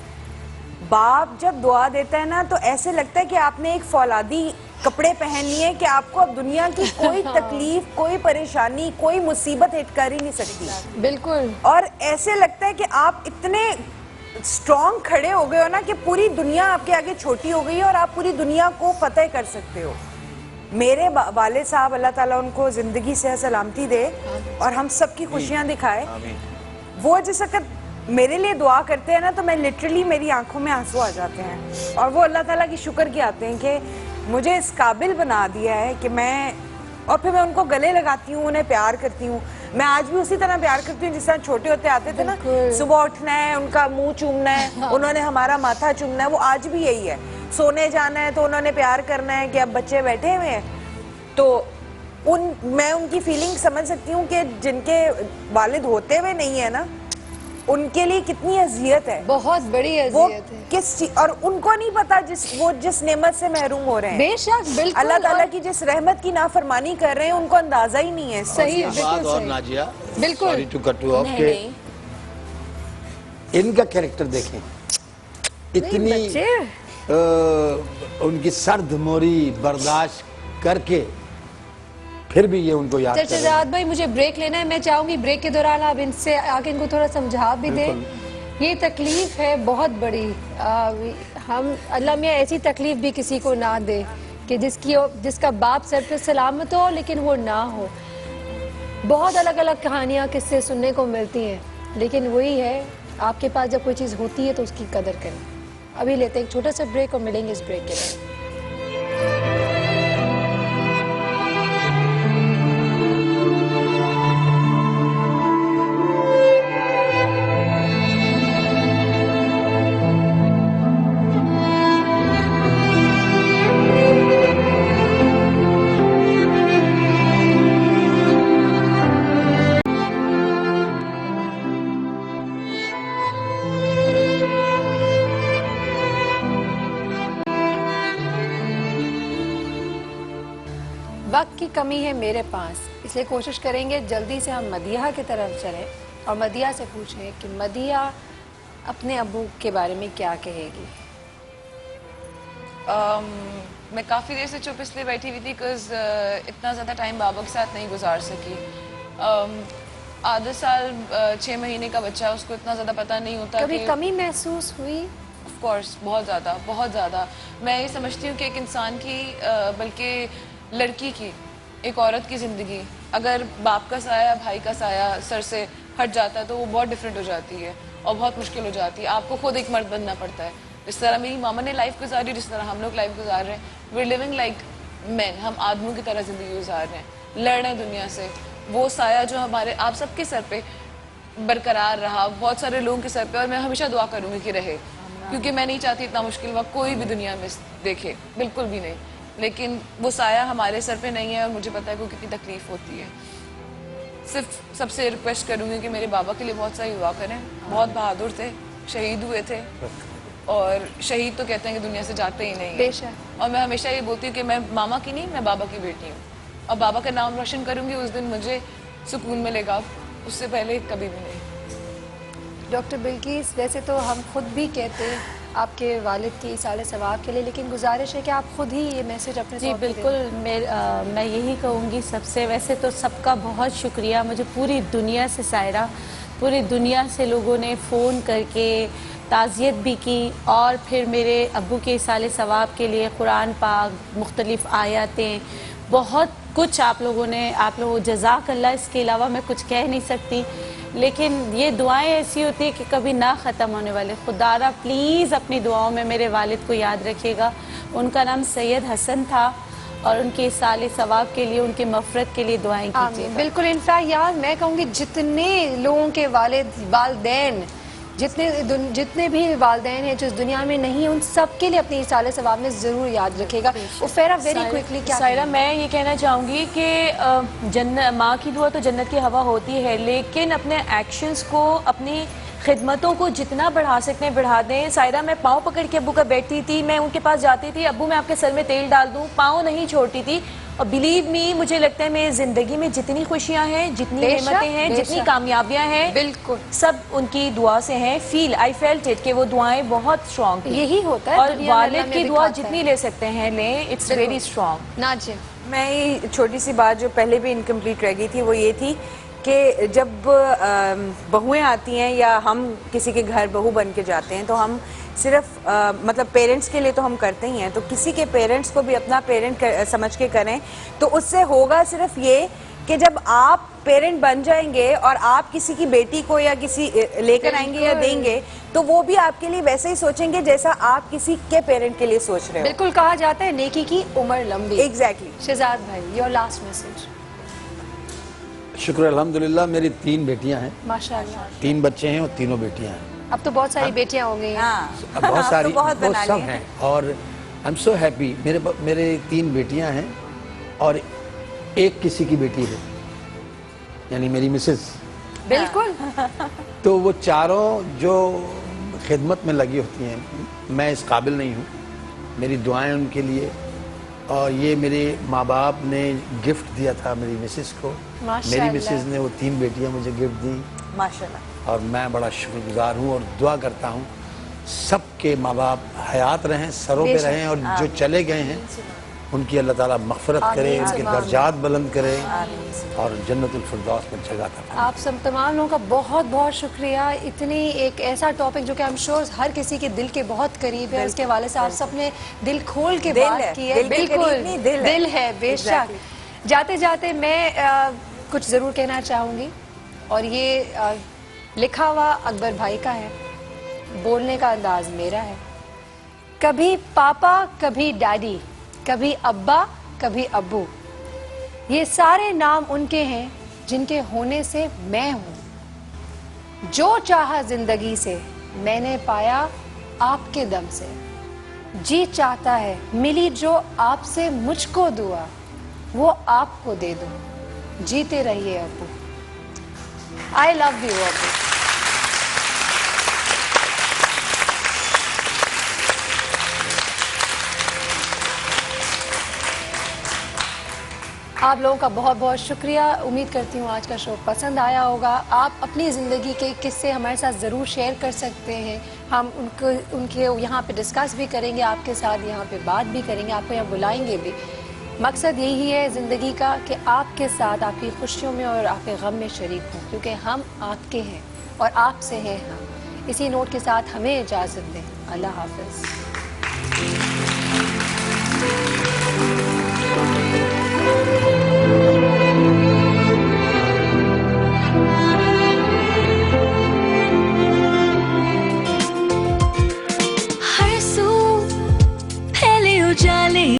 बाप जब दुआ देता है ना, तो ऐसे लगता है कि आपने एक फौलादी कपड़े पहन लिए कि आपको अब दुनिया की कोई तकलीफ, कोई परेशानी, कोई मुसीबत हिट कर ही नहीं सकती। बिल्कुल। और ऐसे लगता है कि आप इतने स्ट्रॉन्ग खड़े हो गए हो ना कि पूरी दुनिया आपके आगे छोटी हो गई है और आप पूरी दुनिया को फतेह कर सकते हो। मेरे वाले साहब, अल्लाह ताला उनको जिंदगी से सलामती दे और हम सब की खुशियां दिखाए। वो जिस वक्त मेरे लिए दुआ करते हैं ना, तो मैं लिटरली, मेरी आंखों में आंसू आ जाते हैं और वो अल्लाह ताला की शुक्र के आते हैं कि मुझे इस काबिल बना दिया है कि मैं, और फिर मैं उनको गले लगाती हूँ, उन्हें प्यार करती हूँ। मैं आज भी उसी तरह प्यार करती हूँ जिस तरह छोटे होते आते थे ना, सुबह उठना है, उनका मुंह चूमना है, उन्होंने हमारा माथा चूमना है, वो आज भी यही है। सोने जाना है तो उन्होंने प्यार करना है कि अब बच्चे बैठे हुए हैं, तो मैं उनकी फीलिंग समझ सकती हूँ कि जिनके वालिद होते हुए नहीं है ना, उनके लिए कितनी अजियत है, बहुत बड़ी अजियत है। किस और उनको नहीं पता जिस नेमत से महरूम हो रहे हैं। बेशक, बिल्कुल। अल्लाह ताला की जिस रहमत की नाफरमानी कर रहे हैं, उनको अंदाजा ही नहीं है। सही, बिल्कुल और नाजिया, बिल्कुल, sorry to cut you off, इनका कैरेक्टर देखें, इतनी उनकी सर्द मोरी बर्दाश्त करके फिर भी ये उनको याद करें। शहजाद भाई, मुझे ब्रेक लेना है, मैं चाहूंगी ब्रेक के दौरान आप इनसे आके इनको थोड़ा समझा भी दें। ये तकलीफ है बहुत बड़ी, हम अल्लाह में ऐसी तकलीफ भी किसी को ना दे कि जिसका बाप सर पे सलामत हो लेकिन वो ना हो। बहुत अलग अलग कहानियाँ, किस्से सुनने को मिलती हैं, लेकिन वही है, आपके पास जब कोई चीज़ होती है तो उसकी कदर करें। अभी लेते हैं एक छोटा सा ब्रेक और मिलेंगे इस ब्रेक के बाद। वक्त की कमी है मेरे पास, इसलिए कोशिश करेंगे जल्दी से हम मदिया की तरफ चलें और मदिया से पूछें कि मदिया अपने अब्बू के बारे में क्या कहेगी। मैं काफ़ी देर से चुप इसलिए बैठी हुई थी बिकॉज इतना ज़्यादा टाइम बाबा के साथ नहीं गुजार सकी। आधा साल 6 महीने का बच्चा, उसको इतना ज़्यादा पता नहीं होता। कभी कमी महसूस हुई? ऑफ कोर्स बहुत ज़्यादा। मैं ये समझती हूँ कि एक इंसान की बल्कि लड़की की, एक औरत की ज़िंदगी अगर बाप का साया, भाई का साया सर से हट जाता है तो वो बहुत डिफरेंट हो जाती है और बहुत मुश्किल हो जाती है। आपको खुद एक मर्द बनना पड़ता है। जिस तरह मेरी मामा ने लाइफ गुजारी, जिस तरह हम लोग लाइफ गुजार रहे हैं, we are living like man, हम आदमियों की तरह ज़िंदगी गुजार रहे हैं, लड़ रहे हैं दुनिया से। वो साया जो हमारे आप सबके सर पे बरकरार रहा, बहुत सारे लोगों के सर पे, और मैं हमेशा दुआ करूँगी कि रहे, क्योंकि मैं नहीं चाहती इतना मुश्किल वक्त कोई भी दुनिया में देखे, बिल्कुल भी नहीं। लेकिन वो साया हमारे सर पे नहीं है और मुझे पता है कि कितनी तकलीफ होती है। सिर्फ सबसे रिक्वेस्ट करूँगी कि मेरे बाबा के लिए बहुत सारी दुआ करें। बहुत बहादुर थे, शहीद हुए थे, और शहीद तो कहते हैं कि दुनिया से जाते ही नहीं है। और मैं हमेशा ये बोलती हूँ कि मैं मामा की नहीं, मैं बाबा की बेटी हूँ, और बाबा का नाम रोशन करूँगी। उस दिन मुझे सुकून मिलेगा, उससे पहले कभी भी नहीं। डॉक्टर बिल्किस, वैसे तो हम खुद भी कहते हैं आपके वालिद की इसाले सवाब के लिए, लेकिन गुजारिश है कि आप खुद ही ये मैसेज अपने जी बिल्कुल। मैं यही कहूँगी सबसे, वैसे तो सबका बहुत शुक्रिया। मुझे पूरी दुनिया से सायरा, पूरी दुनिया से लोगों ने फ़ोन करके ताज़ियत भी की, और फिर मेरे अब्बू के इसाले सवाब के लिए कुरान पाक, मुख्तलिफ़ आयतें, बहुत कुछ आप लोगों जज़ाक अल्लाह। इसके अलावा मैं कुछ कह नहीं सकती, लेकिन ये दुआएं ऐसी होती है कि कभी ना ख़त्म होने वाले। खुदारा प्लीज़ अपनी दुआओं में मेरे वालिद को याद रखिएगा। उनका नाम सैयद हसन था, और उनके इसाले सवाब के लिए, उनके मफ़रत के लिए दुआएं कीजिएगा। बिल्कुल। इनफैक्ट यार मैं कहूँगी जितने लोगों के वालिदैन, जितने भी वालिदैन हैं जो इस दुनिया में नहीं है, उन सब के लिए अपने इसाले सवाब में ज़रूर याद रखेगा। उफेरा वेरी क्विकली क्या सायरा, मैं ये कहना चाहूँगी कि माँ की दुआ तो जन्नत की हवा होती है, लेकिन अपने एक्शंस को, अपनी खिदमतों को जितना बढ़ा सकते हैं बढ़ा दें। सायरा, मैं पाँव पकड़ के अब्बू का बैठती थी, मैं उनके पास जाती थी, अब्बू मैं आपके सर में तेल डाल दूँ, पाँव नहीं छोड़ती थी। और बिलीव मी, मुझे लगता है मेरी ज़िंदगी में जितनी खुशियाँ हैं, जितनी नेमतें हैं, जितनी कामयाबियाँ हैं, बिल्कुल सब उनकी दुआ से हैं। आई फेल्ट इट कि वो दुआएं बहुत स्ट्रॉन्ग थी। यही होता है, और वालिद की दुआ जितनी ले सकते हैं लें, इट्स वेरी स्ट्रॉन्ग। नाज़िम, मैं ये छोटी सी बात जो पहले भी इनकम्प्लीट रह गई थी, वो ये थी कि जब बहुएं आती हैं या हम किसी के घर बहू बन के जाते हैं, तो हम सिर्फ मतलब पेरेंट्स के लिए तो हम करते ही हैं, तो किसी के पेरेंट्स को भी अपना पेरेंट समझ के करें। तो उससे होगा सिर्फ ये कि जब आप पेरेंट बन जाएंगे और आप किसी की बेटी को या किसी लेकर आएंगे या देंगे, तो वो भी आपके लिए वैसे ही सोचेंगे जैसा आप किसी के पेरेंट के लिए सोच रहे हो। बिल्कुल, कहा जाता है नेकी की उम्र लंबी। एग्जैक्टली। शहजाद भाई, योर लास्ट मैसेज। शुक्र अल्हम्दुलिल्लाह, मेरी 3 बेटियां हैं, माशाअल्लाह। 3 बच्चे हैं और तीनों बेटियां हैं। अब तो बहुत सारी बेटियां हो गई हैं। बहुत सारी, बहुत वो बना सब ली हैं, और आई एम सो हैप्पी। मेरे 3 बेटियां हैं और एक किसी की बेटी है, यानी मेरी मिसेस। बिल्कुल। तो वो चारों जो खिदमत में लगी होती हैं, मैं इस काबिल नहीं हूँ। मेरी दुआएं उनके लिए, और ये मेरे माँ बाप ने गिफ्ट दिया था मेरी मिसेस को। मेरी मिसेस ने वो 3 बेटियां मुझे गिफ्ट दी, माशाल्लाह। और मैं बड़ा शुक्रगुजार हूँ और दुआ करता हूँ सबके माँ बाप हयात रहें, सरों पे रहें, और जो चले गए हैं उनकी अल्लाह ताला मग़फ़िरत करे, उनके दर्जात बुलंद करे, और जन्नतुल फिरदौस में जगह अता। आप सब तमाम लोगों का बहुत बहुत शुक्रिया। इतनी एक ऐसा टॉपिक जो कि आई एम श्योर हर किसी के दिल के बहुत करीब है, उसके हवाले से आप सबने दिल खोल के बात की है। बिल्कुल दिल है, बेशक। जाते जाते मैं कुछ ज़रूर कहना चाहूँगी, और ये लिखा हुआ अकबर भाई का है, बोलने का अंदाज मेरा है। कभी पापा, कभी डैडी, कभी अब्बा, कभी अब्बू, ये सारे नाम उनके हैं जिनके होने से मैं हूं। जो चाहा जिंदगी से मैंने पाया आपके दम से, जी चाहता है मिली जो आपसे मुझको दुआ, वो आपको दे दूं। जीते रहिए अब्बू। आई लव यू अब्बू। آپ لوگوں کا بہت بہت شکریہ. امید کرتی ہوں آج کا شو پسند آیا ہوگا. آپ اپنی زندگی کے قصے ہمارے ساتھ ضرور شیئر کر سکتے ہیں. ہم ان کے یہاں پہ ڈسکس بھی کریں گے آپ کے ساتھ, یہاں پہ بات بھی کریں گے, آپ کو یہاں بلائیں گے بھی. مقصد یہی ہے زندگی کا کہ آپ کے ساتھ آپ کی خوشیوں میں اور آپ کے غم میں شریک ہوں, کیونکہ ہم آپ کے ہیں اور آپ سے ہیں ہم. اسی نوٹ کے ساتھ ہمیں اجازت دیں. اللہ حافظ.